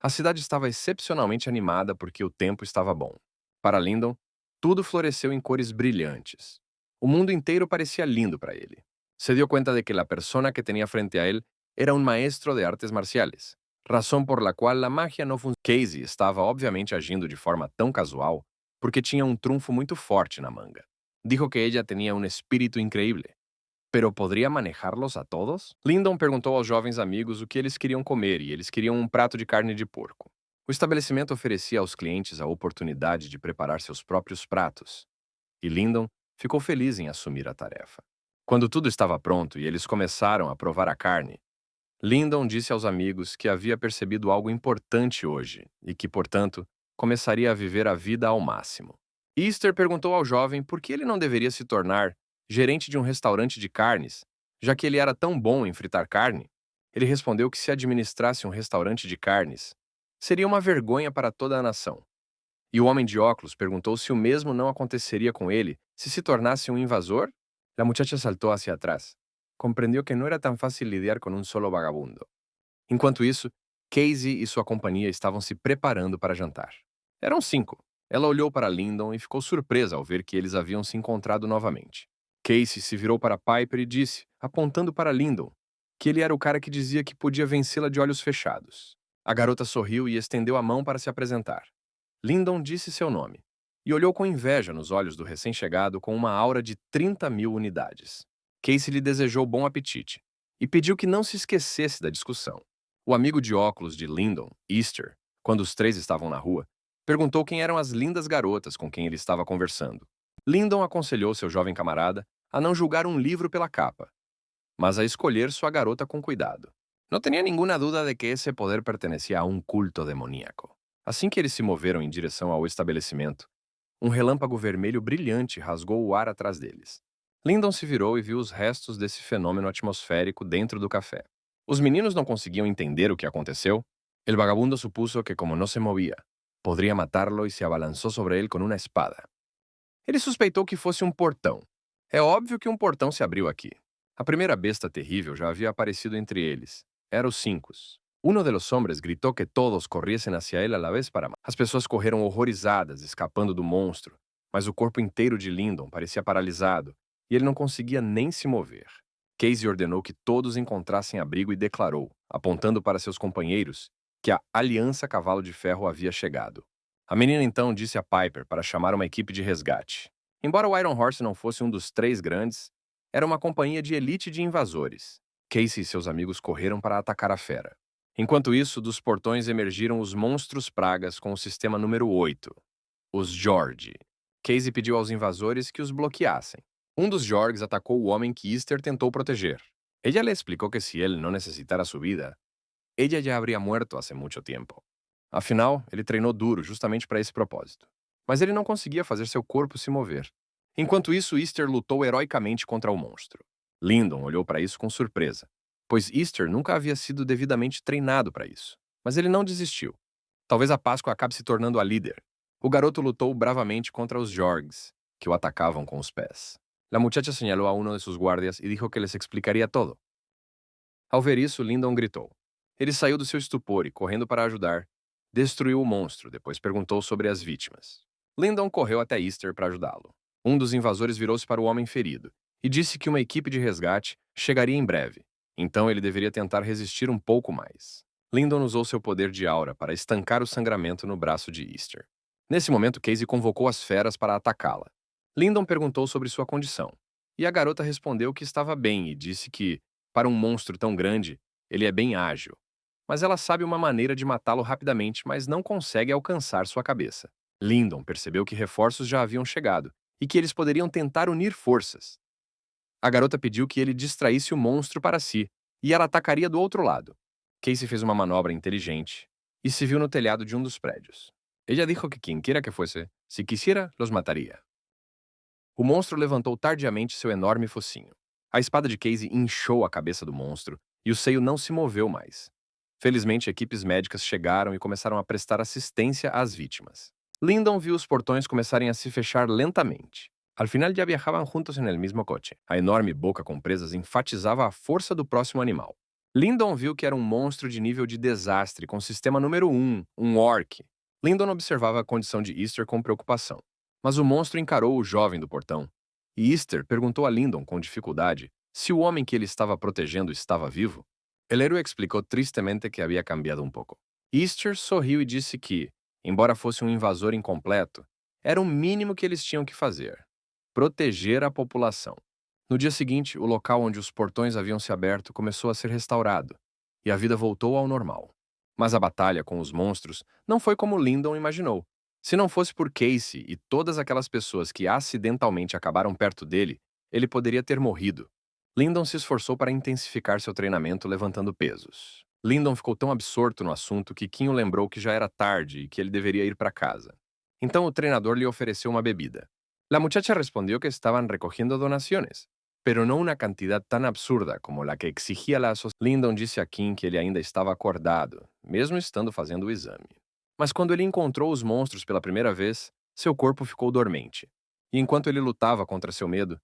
A cidade estava excepcionalmente animada porque o tempo estava bom. Para Lyndon, tudo floresceu em cores brilhantes. O mundo inteiro parecia lindo para ele. Se dio cuenta de que a persona que tinha frente a ele era um maestro de artes marciais, razão por la qual a magia não funcionava. Casey estava obviamente agindo de forma tão casual porque tinha um trunfo muito forte na manga. Dijo que ella tinha um espírito increíble. Pero poderia manejá-los a todos? Lyndon perguntou aos jovens amigos o que eles queriam comer e eles queriam um prato de carne de porco. O estabelecimento oferecia aos clientes a oportunidade de preparar seus próprios pratos. E Lyndon ficou feliz em assumir a tarefa. Quando tudo estava pronto e eles começaram a provar a carne, Lyndon disse aos amigos que havia percebido algo importante hoje e que, portanto, começaria a viver a vida ao máximo. Easter perguntou ao jovem por que ele não deveria se tornar gerente de um restaurante de carnes, já que ele era tão bom em fritar carne. Ele respondeu que se administrasse um restaurante de carnes, seria uma vergonha para toda a nação. E o homem de óculos perguntou se o mesmo não aconteceria com ele se tornasse um invasor. A muchacha saltou hacia atrás. Compreendeu que não era tão fácil lidiar com um solo vagabundo. Enquanto isso, Casey e sua companhia estavam se preparando para jantar. Eram 5. Ela olhou para Lyndon e ficou surpresa ao ver que eles haviam se encontrado novamente. Casey se virou para Piper e disse, apontando para Lyndon, que ele era o cara que dizia que podia vencê-la de olhos fechados. A garota sorriu e estendeu a mão para se apresentar. Lyndon disse seu nome e olhou com inveja nos olhos do recém-chegado com uma aura de 30.000 unidades. Casey lhe desejou bom apetite e pediu que não se esquecesse da discussão. O amigo de óculos de Lyndon, Easter, quando os três estavam na rua, perguntou quem eram as lindas garotas com quem ele estava conversando. Lyndon aconselhou seu jovem camarada a não julgar um livro pela capa, mas a escolher sua garota com cuidado. Não tinha nenhuma dúvida de que esse poder pertencia a um culto demoníaco. Assim que eles se moveram em direção ao estabelecimento, um relâmpago vermelho brilhante rasgou o ar atrás deles. Lyndon se virou e viu os restos desse fenômeno atmosférico dentro do café. Os meninos não conseguiam entender o que aconteceu. El vagabundo supuso que, como não se movia, Poderia matá-lo e se abalançou sobre ele com uma espada. Ele suspeitou que fosse um portão. É óbvio que um portão se abriu aqui. A primeira besta terrível já havia aparecido entre eles. Era os Cincos. Uno de los hombres gritou que todos corriessem hacia ele a la vez para... As pessoas correram horrorizadas, escapando do monstro, mas o corpo inteiro de Lyndon parecia paralisado e ele não conseguia nem se mover. Casey ordenou que todos encontrassem abrigo e declarou, apontando para seus companheiros, que a Aliança Cavalo de Ferro havia chegado. A menina então disse a Piper para chamar uma equipe de resgate. Embora o Iron Horse não fosse um dos três grandes, era uma companhia de elite de invasores. Casey e seus amigos correram para atacar a fera. Enquanto isso, dos portões emergiram os monstros pragas com o sistema número 8, os George. Casey pediu aos invasores que os bloqueassem. Um dos Jorgs atacou o homem que Easter tentou proteger. Ella le explicou que se ele não necessitara sua vida, ella já habría muerto hace muito tempo. Afinal, ele treinou duro justamente para esse propósito. Mas ele não conseguia fazer seu corpo se mover. Enquanto isso, Easter lutou heroicamente contra o monstro. Lyndon olhou para isso com surpresa, pois Easter nunca havia sido devidamente treinado para isso. Mas ele não desistiu. Talvez a Páscoa acabe se tornando a líder. O garoto lutou bravamente contra os Jorgs, que o atacavam com os pés. La muchacha señaló a uno de sus guardias e dijo que les explicaria todo. Ao ver isso, Lyndon gritou. Ele saiu do seu estupor e, correndo para ajudar, destruiu o monstro, depois perguntou sobre as vítimas. Lyndon correu até Easter para ajudá-lo. Um dos invasores virou-se para o homem ferido e disse que uma equipe de resgate chegaria em breve, então ele deveria tentar resistir um pouco mais. Lyndon usou seu poder de aura para estancar o sangramento no braço de Easter. Nesse momento, Casey convocou as feras para atacá-la. Lyndon perguntou sobre sua condição, e a garota respondeu que estava bem e disse que, para um monstro tão grande, ele é bem ágil. Mas ela sabe uma maneira de matá-lo rapidamente, mas não consegue alcançar sua cabeça. Lyndon percebeu que reforços já haviam chegado e que eles poderiam tentar unir forças. A garota pediu que ele distraísse o monstro para si, e ela atacaria do outro lado. Casey fez uma manobra inteligente e se viu no telhado de um dos prédios. Ella dijo que quien quiera que fuese, si quisiera, los mataria. O monstro levantou tardiamente seu enorme focinho. A espada de Casey inchou a cabeça do monstro e o seio não se moveu mais. Felizmente, equipes médicas chegaram e começaram a prestar assistência às vítimas. Lyndon viu os portões começarem a se fechar lentamente. Al final já viajavam juntos en el mismo coche. A enorme boca com presas enfatizava a força do próximo animal. Lyndon viu que era um monstro de nível de desastre com sistema número 1, um orc. Lyndon observava a condição de Easter com preocupação. Mas o monstro encarou o jovem do portão. E Easter perguntou a Lyndon com dificuldade se o homem que ele estava protegendo estava vivo. El héroe explicou tristemente que havia cambiado um pouco. Easter sorriu e disse que, embora fosse um invasor incompleto, era o mínimo que eles tinham que fazer: proteger a população. No dia seguinte, o local onde os portões haviam se aberto começou a ser restaurado, e a vida voltou ao normal. Mas a batalha com os monstros não foi como Lyndon imaginou. Se não fosse por Casey e todas aquelas pessoas que acidentalmente acabaram perto dele, ele poderia ter morrido. Lyndon se esforçou para intensificar seu treinamento levantando pesos. Lyndon ficou tão absorto no assunto que Kim o lembrou que já era tarde e que ele deveria ir para casa. Então o treinador lhe ofereceu uma bebida. La muchacha respondeu que estavam recogiendo donaciones, pero no una cantidad tan absurda como la que exigía la asociación. Lyndon disse a Kim que ele ainda estava acordado, mesmo estando fazendo o exame. Mas quando ele encontrou os monstros pela primeira vez, seu corpo ficou dormente. E enquanto ele lutava contra seu medo,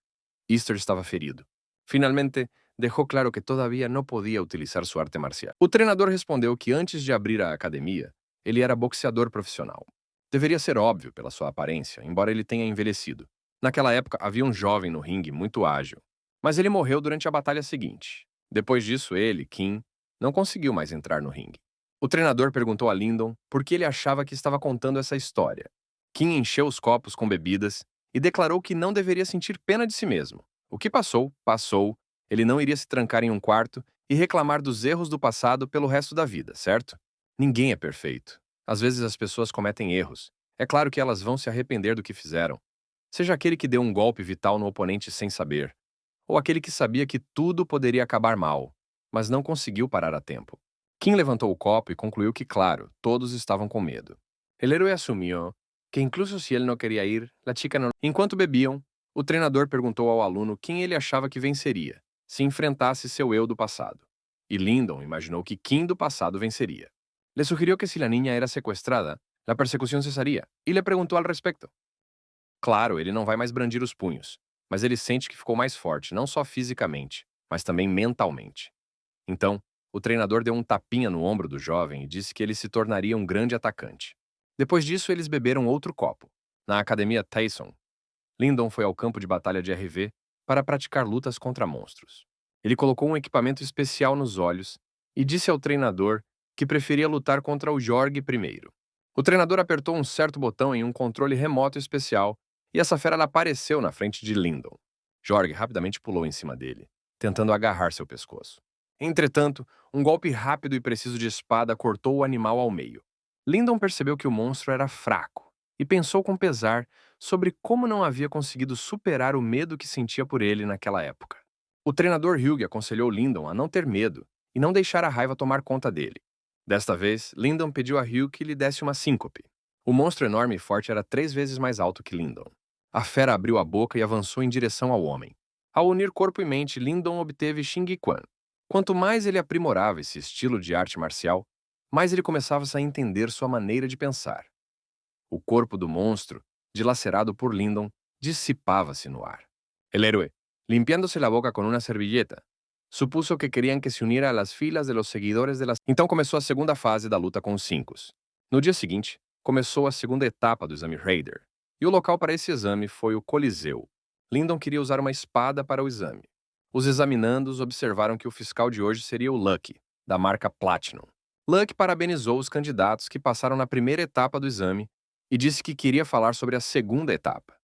Easter estava ferido. Finalmente, deixou claro que todavía não podia utilizar sua arte marcial. O treinador respondeu que antes de abrir a academia, ele era boxeador profissional. Deveria ser óbvio pela sua aparência, embora ele tenha envelhecido. Naquela época, havia um jovem no ringue muito ágil. Mas ele morreu durante a batalha seguinte. Depois disso, ele, Kim, não conseguiu mais entrar no ringue. O treinador perguntou a Lyndon por que ele achava que estava contando essa história. Kim encheu os copos com bebidas e declarou que não deveria sentir pena de si mesmo. O que passou, passou. Ele não iria se trancar em um quarto e reclamar dos erros do passado pelo resto da vida, certo? Ninguém é perfeito. Às vezes as pessoas cometem erros. É claro que elas vão se arrepender do que fizeram. Seja aquele que deu um golpe vital no oponente sem saber, ou aquele que sabia que tudo poderia acabar mal, mas não conseguiu parar a tempo. Kim levantou o copo e concluiu que, claro, todos estavam com medo. El héroe assumiu que, incluso se ele não queria ir, la chica não... Enquanto bebiam, o treinador perguntou ao aluno quem ele achava que venceria, se enfrentasse seu eu do passado. E Lyndon imaginou que Kim do passado venceria. Le sugirió que se la niña era secuestrada, La persecución cesaría, e lhe perguntou al respecto. Claro, ele não vai mais brandir os punhos, mas ele sente que ficou mais forte, não só fisicamente, mas também mentalmente. Então, o treinador deu um tapinha no ombro do jovem e disse que ele se tornaria um grande atacante. Depois disso, eles beberam outro copo. Na academia Tyson, Lyndon foi ao campo de batalha de RV para praticar lutas contra monstros. Ele colocou um equipamento especial nos olhos e disse ao treinador que preferia lutar contra o Jorg primeiro. O treinador apertou um certo botão em um controle remoto especial e essa fera apareceu na frente de Lyndon. Jorg rapidamente pulou em cima dele, tentando agarrar seu pescoço. Entretanto, um golpe rápido e preciso de espada cortou o animal ao meio. Lyndon percebeu que o monstro era fraco e pensou com pesar sobre como não havia conseguido superar o medo que sentia por ele naquela época. O treinador Hugh aconselhou Lyndon a não ter medo e não deixar a raiva tomar conta dele. Desta vez, Lyndon pediu a Hugh que lhe desse uma síncope. O monstro enorme e forte era 3 vezes mais alto que Lyndon. A fera abriu a boca e avançou em direção ao homem. Ao unir corpo e mente, Lyndon obteve Xing Quan. Quanto mais ele aprimorava esse estilo de arte marcial, mais ele começava a entender sua maneira de pensar. O corpo do monstro, dilacerado por Lyndon, dissipava-se no ar. El héroe, limpiándose la boca con una servilleta, supuso que querían que se uniera a las filas de los seguidores de las... Então começou a segunda fase da luta com os 5. No dia seguinte, começou a segunda etapa do exame Raider, e o local para esse exame foi o Coliseu. Lyndon queria usar uma espada para o exame. Os examinandos observaram que o fiscal de hoje seria o Lucky, da marca Platinum. Lucky parabenizou os candidatos que passaram na primeira etapa do exame e disse que queria falar sobre a segunda etapa,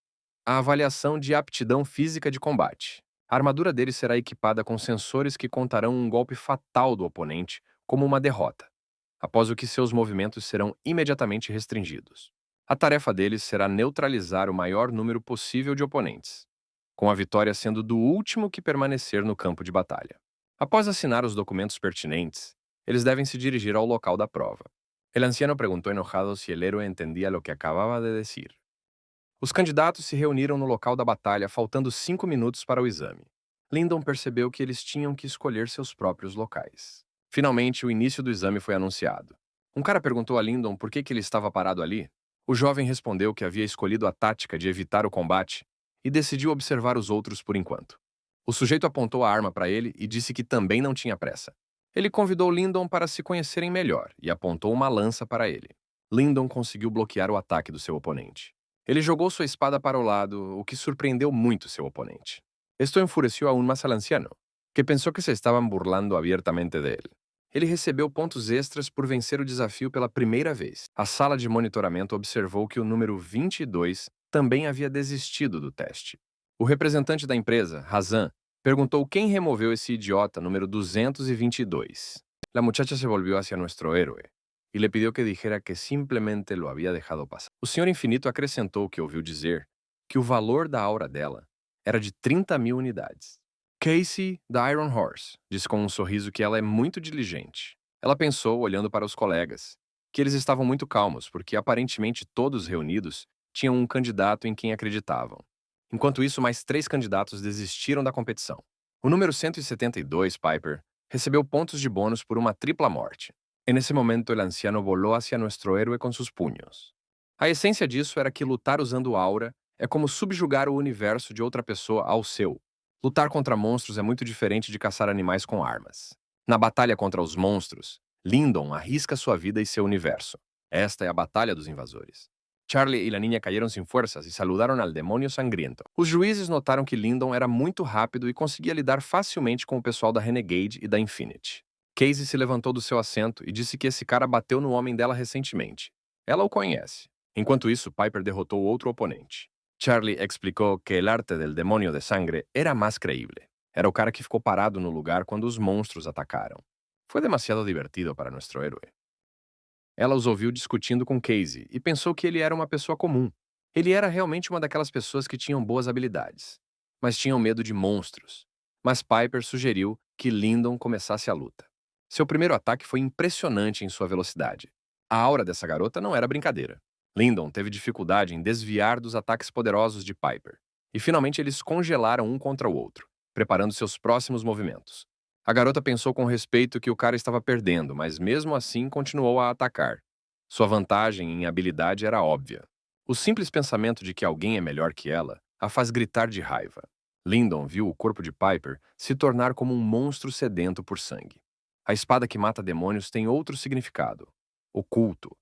a avaliação de aptidão física de combate. A armadura dele será equipada com sensores que contarão um golpe fatal do oponente como uma derrota, após o que seus movimentos serão imediatamente restringidos. A tarefa deles será neutralizar o maior número possível de oponentes, com a vitória sendo do último que permanecer no campo de batalha. Após assinar os documentos pertinentes, eles devem se dirigir ao local da prova. El anciano perguntou enojado se el héroe entendia lo que acabava de decir. Os candidatos se reuniram no local da batalha, faltando 5 minutos para o exame. Lyndon percebeu que eles tinham que escolher seus próprios locais. Finalmente, o início do exame foi anunciado. Um cara perguntou a Lyndon por que ele estava parado ali. O jovem respondeu que havia escolhido a tática de evitar o combate e decidiu observar os outros por enquanto. O sujeito apontou a arma para ele e disse que também não tinha pressa. Ele convidou Lyndon para se conhecerem melhor e apontou uma lança para ele. Lyndon conseguiu bloquear o ataque do seu oponente. Ele jogou sua espada para o lado, o que surpreendeu muito seu oponente. Esto enfureció aún más al anciano, que pensou que se estavam burlando abiertamente de él. Ele recebeu pontos extras por vencer o desafio pela primeira vez. A sala de monitoramento observou que o número 22 também havia desistido do teste. O representante da empresa, Hazan, perguntou quem removeu esse idiota número 222. La muchacha se volvió hacia nuestro héroe e lhe pediu que dijera que simplesmente lo havia dejado passar. O Senhor Infinito acrescentou que ouviu dizer que o valor da aura dela era de 30.000 unidades. Casey, da Iron Horse, disse com um sorriso que ela é muito diligente. Ela pensou, olhando para os colegas, que eles estavam muito calmos porque aparentemente todos reunidos tinham um candidato em quem acreditavam. Enquanto isso, mais 3 candidatos desistiram da competição. O número 172, Piper, recebeu pontos de bônus por uma tripla morte. En esse momento, el anciano volou hacia nuestro héroe com seus punhos. A essência disso era que lutar usando aura é como subjugar o universo de outra pessoa ao seu. Lutar contra monstros é muito diferente de caçar animais com armas. Na batalha contra os monstros, Lyndon arrisca sua vida e seu universo. Esta é a batalha dos invasores. Charlie e a niña cayeron sin fuerzas e saludaron al demônio sangriento. Os juízes notaram que Lyndon era muito rápido e conseguia lidar facilmente com o pessoal da Renegade e da Infinity. Casey se levantou do seu assento e disse que esse cara bateu no homem dela recentemente. Ela o conhece. Enquanto isso, Piper derrotou outro oponente. Charlie explicou que el arte del demonio de sangre era mais creíble. Era o cara que ficou parado no lugar quando os monstros atacaram. Foi demasiado divertido para nosso héroe. Ela os ouviu discutindo com Casey e pensou que ele era uma pessoa comum. Ele era realmente uma daquelas pessoas que tinham boas habilidades, mas tinham medo de monstros. Mas Piper sugeriu que Lyndon começasse a luta. Seu primeiro ataque foi impressionante em sua velocidade. A aura dessa garota não era brincadeira. Lyndon teve dificuldade em desviar dos ataques poderosos de Piper, e finalmente eles congelaram um contra o outro, preparando seus próximos movimentos. A garota pensou com respeito que o cara estava perdendo, mas mesmo assim continuou a atacar. Sua vantagem em habilidade era óbvia. O simples pensamento de que alguém é melhor que ela a faz gritar de raiva. Lyndon viu o corpo de Piper se tornar como um monstro sedento por sangue. A espada que mata demônios tem outro significado, oculto.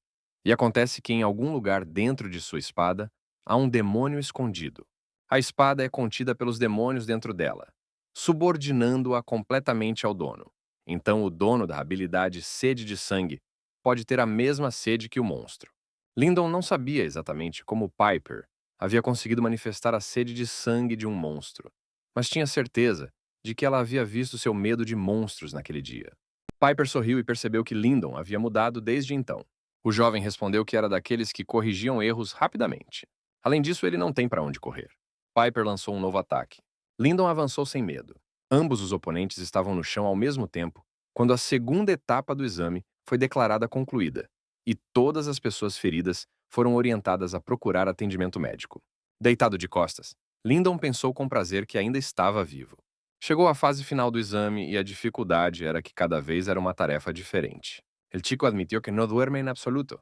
E acontece que em algum lugar dentro de sua espada há um demônio escondido. A espada é contida pelos demônios dentro dela, subordinando-a completamente ao dono. Então o dono da habilidade sede de sangue pode ter a mesma sede que o monstro. Lyndon não sabia exatamente como Piper havia conseguido manifestar a sede de sangue de um monstro, mas tinha certeza de que ela havia visto seu medo de monstros naquele dia. Piper sorriu e percebeu que Lyndon havia mudado desde então. O jovem respondeu que era daqueles que corrigiam erros rapidamente. Além disso, ele não tem para onde correr. Piper lançou um novo ataque. Lyndon avançou sem medo. Ambos os oponentes estavam no chão ao mesmo tempo, quando a segunda etapa do exame foi declarada concluída, e todas as pessoas feridas foram orientadas a procurar atendimento médico. Deitado de costas, Lyndon pensou com prazer que ainda estava vivo. Chegou à fase final do exame e a dificuldade era que cada vez era uma tarefa diferente. El chico admitió que no duerme en absoluto,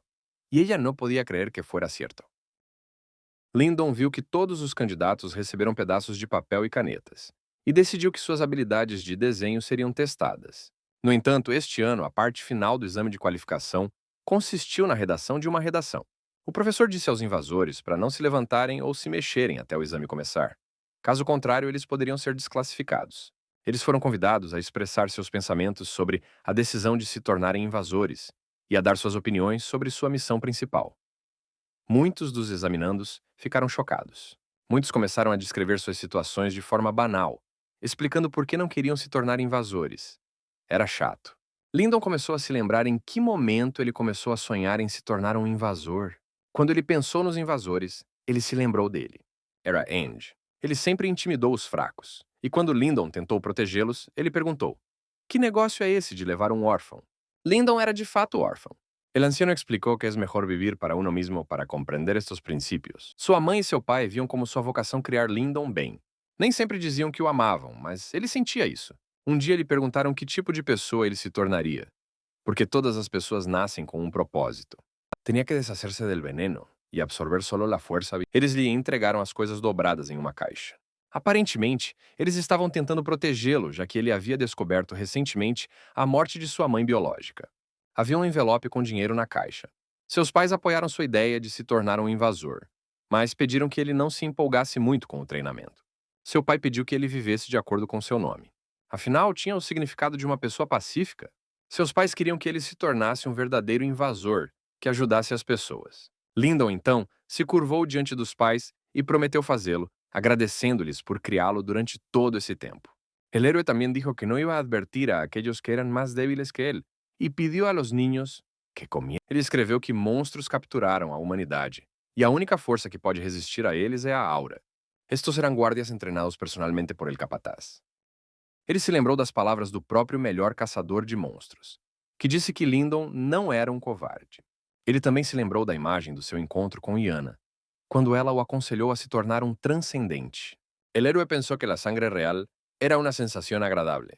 y ella no podía creer que fuera cierto. Lyndon viu que todos os candidatos receberam pedaços de papel e canetas, e decidiu que suas habilidades de desenho seriam testadas. No entanto, este ano, a parte final do exame de qualificação consistiu na redação de uma redação. O professor disse aos invasores para não se levantarem ou se mexerem até o exame começar. Caso contrário, eles poderiam ser desclassificados. Eles foram convidados a expressar seus pensamentos sobre a decisão de se tornarem invasores e a dar suas opiniões sobre sua missão principal. Muitos dos examinandos ficaram chocados. Muitos começaram a descrever suas situações de forma banal, explicando por que não queriam se tornar invasores. Era chato. Lyndon começou a se lembrar em que momento ele começou a sonhar em se tornar um invasor. Quando ele pensou nos invasores, ele se lembrou dele. Era Ange. Ele sempre intimidou os fracos. E quando Lyndon tentou protegê-los, ele perguntou: "Que negócio é esse de levar um órfão?" Lyndon era de fato órfão. El anciano explicou que é melhor viver para uno mismo para compreender estes princípios. Sua mãe e seu pai viam como sua vocação criar Lyndon bem. Nem sempre diziam que o amavam, mas ele sentia isso. Um dia lhe perguntaram que tipo de pessoa ele se tornaria, porque todas as pessoas nascem com um propósito. Tinha que deshacerse del veneno e absorver solo la fuerza. Eles lhe entregaram as coisas dobradas em uma caixa. Aparentemente, eles estavam tentando protegê-lo, já que ele havia descoberto recentemente a morte de sua mãe biológica. Havia um envelope com dinheiro na caixa. Seus pais apoiaram sua ideia de se tornar um invasor, mas pediram que ele não se empolgasse muito com o treinamento. Seu pai pediu que ele vivesse de acordo com seu nome. Afinal, tinha o significado de uma pessoa pacífica. Seus pais queriam que ele se tornasse um verdadeiro invasor, que ajudasse as pessoas. Lyndon, então, se curvou diante dos pais e prometeu fazê-lo, agradecendo-lhes por criá-lo durante todo esse tempo. El héroe também dijo que não iba a advertir a aqueles que eram mais débiles que ele, e pediu a los niños que comieran. Ele escreveu que monstros capturaram a humanidade, e a única força que pode resistir a eles é a aura. Estos eram guardias entrenados personalmente por el capataz. Ele se lembrou das palavras do próprio melhor caçador de monstros, que disse que Lyndon não era um covarde. Ele também se lembrou da imagem do seu encontro com Iana, quando ela o aconselhou a se tornar um transcendente. El héroe pensou que a sangre real era uma sensação agradável.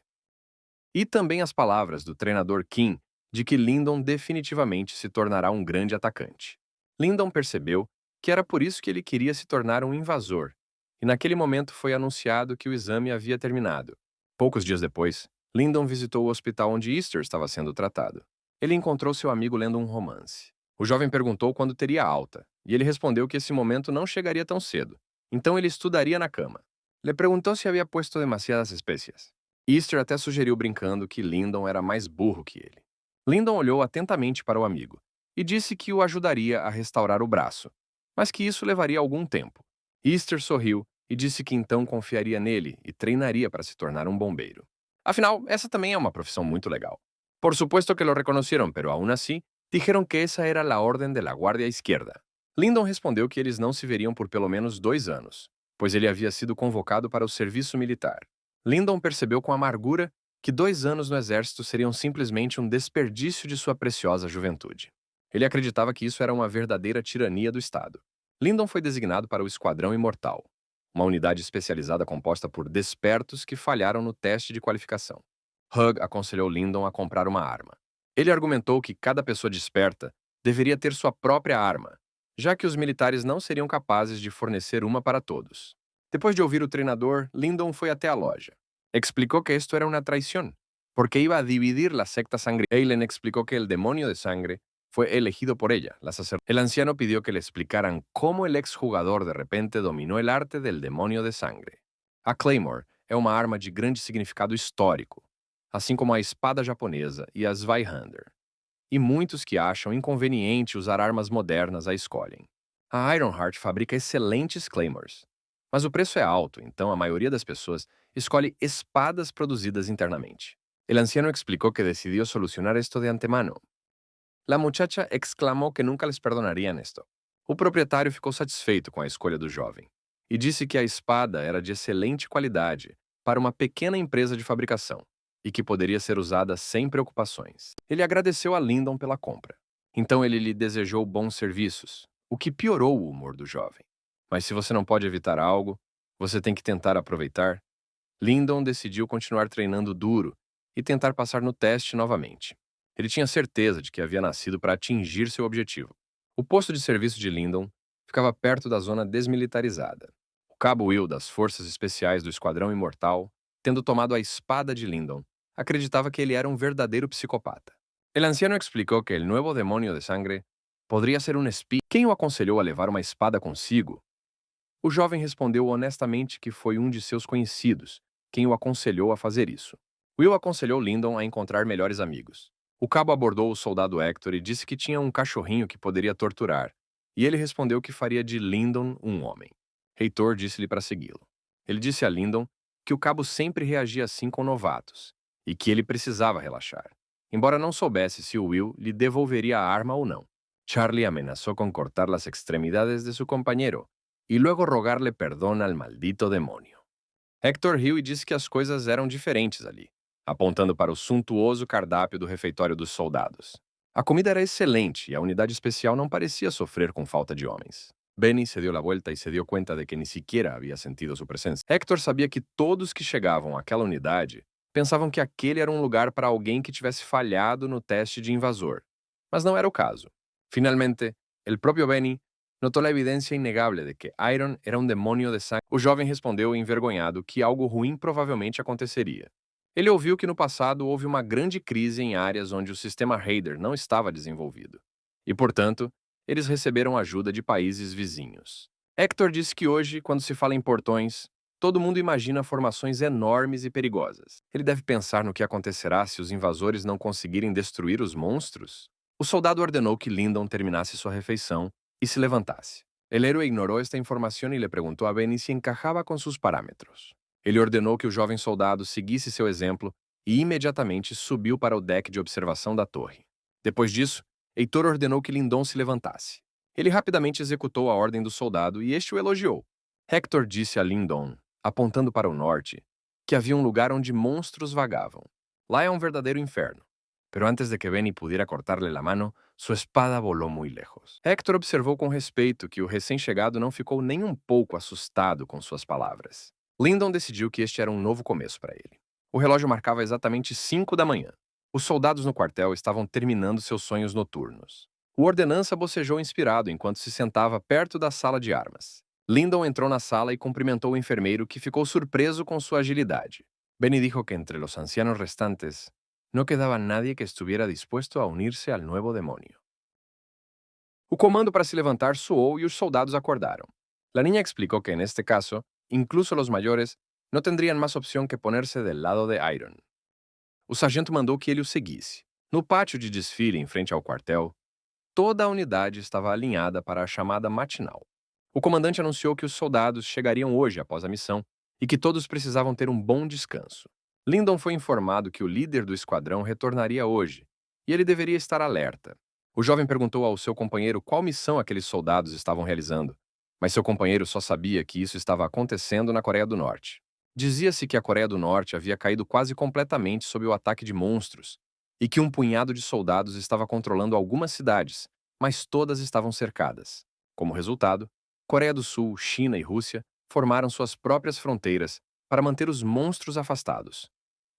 E também as palavras do treinador Kim de que Lyndon definitivamente se tornará um grande atacante. Lyndon percebeu que era por isso que ele queria se tornar um invasor, e naquele momento foi anunciado que o exame havia terminado. Poucos dias depois, Lyndon visitou o hospital onde Easter estava sendo tratado. Ele encontrou seu amigo lendo um romance. O jovem perguntou quando teria alta, e ele respondeu que esse momento não chegaria tão cedo, então ele estudaria na cama. Le perguntou se havia puesto demasiadas espécies. Easter até sugeriu brincando que Lyndon era mais burro que ele. Lyndon olhou atentamente para o amigo e disse que o ajudaria a restaurar o braço, mas que isso levaria algum tempo. Easter sorriu e disse que então confiaria nele e treinaria para se tornar um bombeiro. Afinal, essa também é uma profissão muito legal. Por supuesto que lo reconocieron, pero aún así, dijeron que esa era la orden de la Guardia Izquierda. Lyndon respondeu que eles não se veriam por pelo menos 2 anos, pois ele havia sido convocado para o serviço militar. Lyndon percebeu com amargura que 2 anos no exército seriam simplesmente um desperdício de sua preciosa juventude. Ele acreditava que isso era uma verdadeira tirania do Estado. Lyndon foi designado para o Esquadrão Imortal, uma unidade especializada composta por despertos que falharam no teste de qualificação. Hug aconselhou Lyndon a comprar uma arma. Ele argumentou que cada pessoa desperta deveria ter sua própria arma, já que os militares não seriam capazes de fornecer uma para todos. Depois de ouvir o treinador, Lyndon foi até a loja. Explicou que esto era una traición, porque iba a dividir la secta sangre. Eileen explicó que el demonio de sangre fue elegido por ella, la sacerdotisa. El anciano pidió que le explicaran cómo el exjugador de repente dominou el arte del demonio de sangre. A Claymore é uma arma de grande significado histórico, assim como a espada japonesa e a Zweihander. E muitos que acham inconveniente usar armas modernas a escolhem. A Ironheart fabrica excelentes Claymores, mas o preço é alto, então a maioria das pessoas escolhe espadas produzidas internamente. El anciano explicó que decidió solucionar esto de antemano. La muchacha exclamou que nunca les perdonarían esto. O proprietário ficou satisfeito com a escolha do jovem e disse que a espada era de excelente qualidade para uma pequena empresa de fabricação e que poderia ser usada sem preocupações. Ele agradeceu a Lyndon pela compra. Então ele lhe desejou bons serviços, o que piorou o humor do jovem. Mas se você não pode evitar algo, você tem que tentar aproveitar. Lyndon decidiu continuar treinando duro e tentar passar no teste novamente. Ele tinha certeza de que havia nascido para atingir seu objetivo. O posto de serviço de Lyndon ficava perto da zona desmilitarizada. O cabo Will das Forças Especiais do Esquadrão Imortal, tendo tomado a espada de Lyndon, acreditava que ele era um verdadeiro psicopata. El anciano explicou que el nuevo demonio de sangre poderia ser um espía. Quem o aconselhou a levar uma espada consigo? O jovem respondeu honestamente que foi um de seus conhecidos quem o aconselhou a fazer isso. Will aconselhou Lyndon a encontrar melhores amigos. O cabo abordou o soldado Hector e disse que tinha um cachorrinho que poderia torturar, e ele respondeu que faria de Lyndon um homem. Heitor disse-lhe para segui-lo. Ele disse a Lyndon que o cabo sempre reagia assim com novatos, e que ele precisava relaxar, embora não soubesse se o Will lhe devolveria a arma ou não. Charlie amenazou com cortar las extremidades de su compañero e luego rogarle perdón al maldito demônio. Hector riu e disse que as coisas eram diferentes ali, apontando para o suntuoso cardápio do refeitório dos soldados. A comida era excelente e a unidade especial não parecia sofrer com falta de homens. Benny se deu a volta e se deu conta de que nem sequer havia sentido sua presença. Hector sabia que todos que chegavam àquela unidade pensavam que aquele era um lugar para alguém que tivesse falhado no teste de invasor. Mas não era o caso. Finalmente, el próprio Benny notou a evidência inegável de que Iron era um demônio de sangue. O jovem respondeu envergonhado que algo ruim provavelmente aconteceria. Ele ouviu que no passado houve uma grande crise em áreas onde o sistema Raider não estava desenvolvido. E, portanto, eles receberam ajuda de países vizinhos. Hector disse que hoje, quando se fala em portões, todo mundo imagina formações enormes e perigosas. Ele deve pensar no que acontecerá se os invasores não conseguirem destruir os monstros. O soldado ordenou que Lyndon terminasse sua refeição e se levantasse. El héroe ignorou esta informação e lhe perguntou a Benny se encajava com seus parâmetros. Ele ordenou que o jovem soldado seguisse seu exemplo e imediatamente subiu para o deck de observação da torre. Depois disso, Heitor ordenou que Lyndon se levantasse. Ele rapidamente executou a ordem do soldado e este o elogiou. Hector disse a Lyndon, apontando para o norte, que havia um lugar onde monstros vagavam. Lá é um verdadeiro inferno. Pero antes de que Benny pudiera cortarle la mano, sua espada volou muito lejos. Hector observou com respeito que o recém-chegado não ficou nem um pouco assustado com suas palavras. Lyndon decidiu que este era um novo começo para ele. O relógio marcava exatamente 5 da manhã. Os soldados no quartel estavam terminando seus sonhos noturnos. O ordenança bocejou inspirado enquanto se sentava perto da sala de armas. Lyndon entrou na sala e cumprimentou o enfermeiro, que ficou surpreso com sua agilidade. Benny dijo que entre los ancianos restantes não quedava nadie que estuviera dispuesto a unir-se al nuevo demônio. O comando para se levantar soou e os soldados acordaram. La niña explicou que, neste caso, incluso los mayores não tendrían más opción que ponerse del lado de Iron. O sargento mandou que ele o seguisse. No pátio de desfile em frente ao quartel, toda a unidade estava alinhada para a chamada matinal. O comandante anunciou que os soldados chegariam hoje após a missão e que todos precisavam ter um bom descanso. Lyndon foi informado que o líder do esquadrão retornaria hoje e ele deveria estar alerta. O jovem perguntou ao seu companheiro qual missão aqueles soldados estavam realizando, mas seu companheiro só sabia que isso estava acontecendo na Coreia do Norte. Dizia-se que a Coreia do Norte havia caído quase completamente sob o ataque de monstros e que um punhado de soldados estava controlando algumas cidades, mas todas estavam cercadas. Como resultado, Coreia do Sul, China e Rússia formaram suas próprias fronteiras para manter os monstros afastados.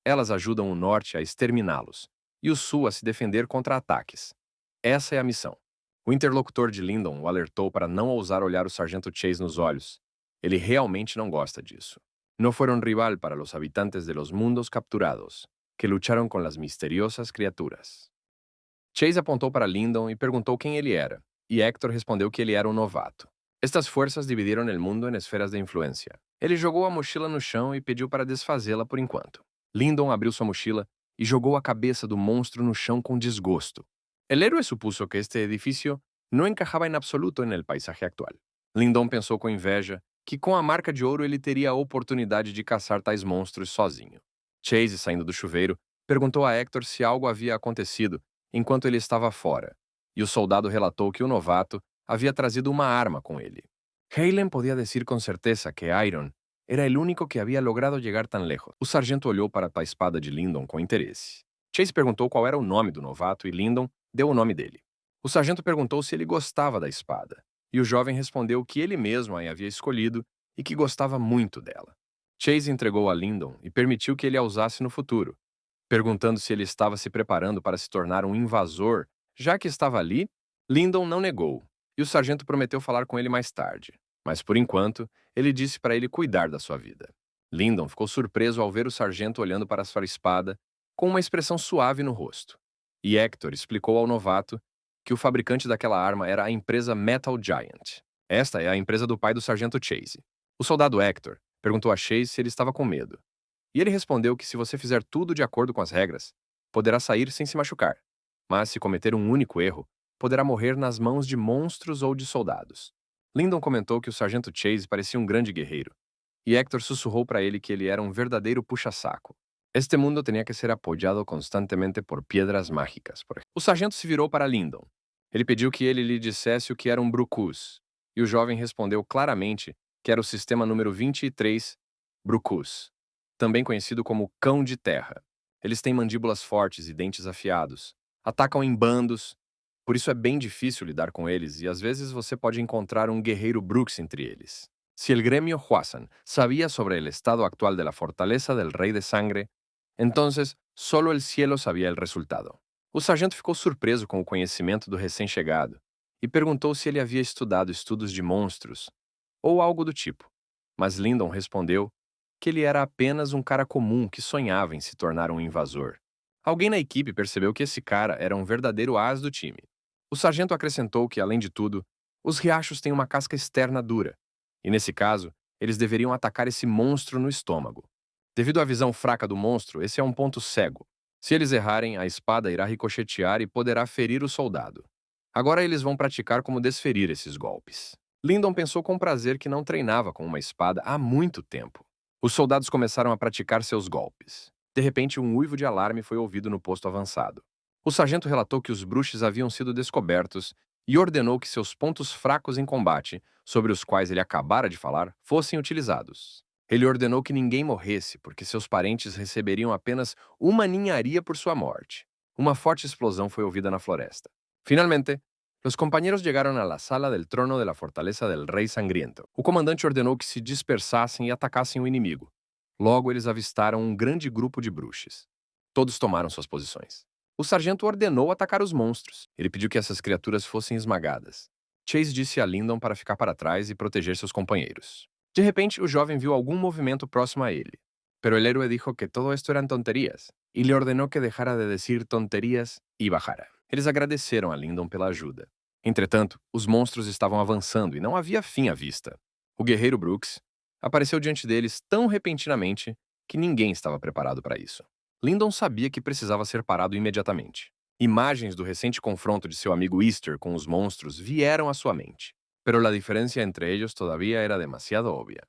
Elas ajudam o Norte a exterminá-los e o Sul a se defender contra ataques. Essa é a missão. O interlocutor de Lyndon o alertou para não ousar olhar o sargento Chase nos olhos. Ele realmente não gosta disso. No fueron rival para los habitantes de los mundos capturados, que lucharon con las misteriosas criaturas. Chase apontou para Lyndon e perguntou quem ele era, e Hector respondeu que ele era um novato. Estas forças dividiram o mundo em esferas de influência. Ele jogou a mochila no chão e pediu para desfazê-la por enquanto. Lyndon abriu sua mochila e jogou a cabeça do monstro no chão com desgosto. El héroe supuso que este edifício não encajava em absoluto en el paisaje actual. Lyndon pensou com inveja que com a marca de ouro ele teria a oportunidade de caçar tais monstros sozinho. Chase, saindo do chuveiro, perguntou a Hector se algo havia acontecido enquanto ele estava fora, e o soldado relatou que o novato havia trazido uma arma com ele. Halen podia dizer com certeza que Iron era o único que havia logrado chegar tão lejos. O sargento olhou para a espada de Lyndon com interesse. Chase perguntou qual era o nome do novato e Lyndon deu o nome dele. O sargento perguntou se ele gostava da espada, e o jovem respondeu que ele mesmo a havia escolhido e que gostava muito dela. Chase entregou a Lyndon e permitiu que ele a usasse no futuro, perguntando se ele estava se preparando para se tornar um invasor, já que estava ali. Lyndon não negou, e o sargento prometeu falar com ele mais tarde, mas por enquanto, ele disse para ele cuidar da sua vida. Lyndon ficou surpreso ao ver o sargento olhando para sua espada com uma expressão suave no rosto. E Hector explicou ao novato que o fabricante daquela arma era a empresa Metal Giant. Esta é a empresa do pai do sargento Chase. O soldado Hector perguntou a Chase se ele estava com medo. E ele respondeu que se você fizer tudo de acordo com as regras, poderá sair sem se machucar. Mas se cometer um único erro, poderá morrer nas mãos de monstros ou de soldados. Lyndon comentou que o sargento Chase parecia um grande guerreiro. E Hector sussurrou para ele que ele era um verdadeiro puxa-saco. Este mundo tinha que ser apoiado constantemente por piedras mágicas, por exemplo. O sargento se virou para Lyndon. Ele pediu que ele lhe dissesse o que era um Brucus, e o jovem respondeu claramente que era o sistema número 23, Brucus, também conhecido como cão de terra. Eles têm mandíbulas fortes e dentes afiados. Atacam em bandos, por isso é bem difícil lidar com eles e às vezes você pode encontrar um guerreiro Brooks entre eles. Se el gremio Huasan sabía sobre el estado actual de la fortaleza del Rei de Sangre, entonces solo el cielo sabía el resultado. O sargento ficou surpreso com o conhecimento do recém-chegado e perguntou se ele havia estudado estudos de monstros ou algo do tipo. Mas Lyndon respondeu que ele era apenas um cara comum que sonhava em se tornar um invasor. Alguém na equipe percebeu que esse cara era um verdadeiro as do time. O sargento acrescentou que, além de tudo, os riachos têm uma casca externa dura, e nesse caso, eles deveriam atacar esse monstro no estômago. Devido à visão fraca do monstro, esse é um ponto cego. Se eles errarem, a espada irá ricochetear e poderá ferir o soldado. Agora eles vão praticar como desferir esses golpes. Lyndon pensou com prazer que não treinava com uma espada há muito tempo. Os soldados começaram a praticar seus golpes. De repente, um uivo de alarme foi ouvido no posto avançado. O sargento relatou que os bruxos haviam sido descobertos e ordenou que seus pontos fracos em combate, sobre os quais ele acabara de falar, fossem utilizados. Ele ordenou que ninguém morresse, porque seus parentes receberiam apenas uma ninharia por sua morte. Uma forte explosão foi ouvida na floresta. Finalmente, os companheiros chegaram à sala del trono de la fortaleza del Rei Sangriento. O comandante ordenou que se dispersassem e atacassem o inimigo. Logo, eles avistaram um grande grupo de bruxos. Todos tomaram suas posições. O sargento ordenou atacar os monstros. Ele pediu que essas criaturas fossem esmagadas. Chase disse a Lyndon para ficar para trás e proteger seus companheiros. De repente, o jovem viu algum movimento próximo a ele. Pero el héroe dijo que todo esto eran tonterías e lhe ordenou que dejara de decir tonterías e bajara. Eles agradeceram a Lyndon pela ajuda. Entretanto, os monstros estavam avançando e não havia fim à vista. O guerreiro Brooks apareceu diante deles tão repentinamente que ninguém estava preparado para isso. Lyndon sabia que precisava ser parado imediatamente. Imagens do recente confronto de seu amigo Easter com os monstros vieram à sua mente, pero a diferença entre eles todavía era demasiado óbvia.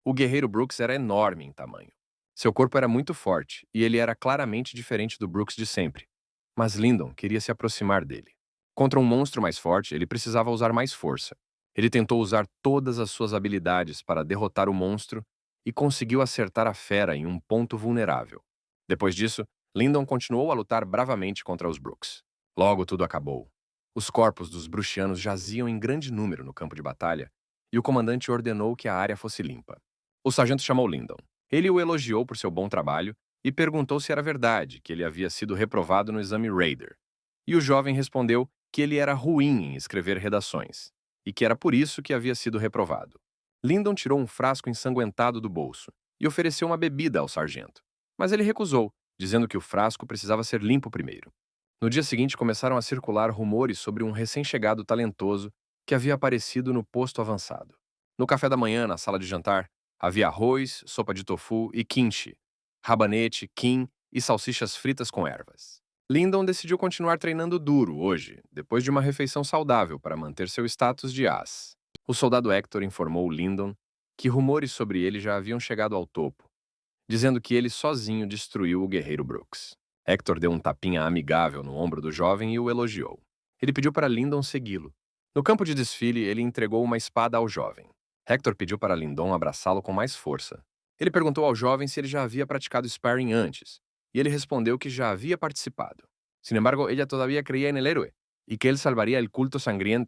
O guerreiro Brooks era enorme em tamanho. Seu corpo era muito forte e ele era claramente diferente do Brooks de sempre. Mas Lyndon queria se aproximar dele. Contra um monstro mais forte, ele precisava usar mais força. Ele tentou usar todas as suas habilidades para derrotar o monstro e conseguiu acertar a fera em um ponto vulnerável. Depois disso, Lyndon continuou a lutar bravamente contra os Brooks. Logo tudo acabou. Os corpos dos bruxianos jaziam em grande número no campo de batalha e o comandante ordenou que a área fosse limpa. O sargento chamou Lyndon. Ele o elogiou por seu bom trabalho e perguntou se era verdade que ele havia sido reprovado no exame Raider. E o jovem respondeu que ele era ruim em escrever redações e que era por isso que havia sido reprovado. Lyndon tirou um frasco ensanguentado do bolso e ofereceu uma bebida ao sargento, mas ele recusou, dizendo que o frasco precisava ser limpo primeiro. No dia seguinte começaram a circular rumores sobre um recém-chegado talentoso que havia aparecido no posto avançado. No café da manhã, na sala de jantar, havia arroz, sopa de tofu e kimchi, rabanete, kim e salsichas fritas com ervas. Lyndon decidiu continuar treinando duro hoje, depois de uma refeição saudável para manter seu status de as. O soldado Hector informou Lyndon que rumores sobre ele já haviam chegado ao topo, dizendo que ele sozinho destruiu o guerreiro Brooks. Hector deu um tapinha amigável no ombro do jovem e o elogiou. Ele pediu para Lyndon segui-lo. No campo de desfile, ele entregou uma espada ao jovem. Hector pediu para Lyndon abraçá-lo com mais força. Ele perguntou ao jovem se ele já havia praticado sparring antes, e ele respondeu que já havia participado. Sin embargo, ella todavía creía en el héroe y que él salvaría el culto sangriento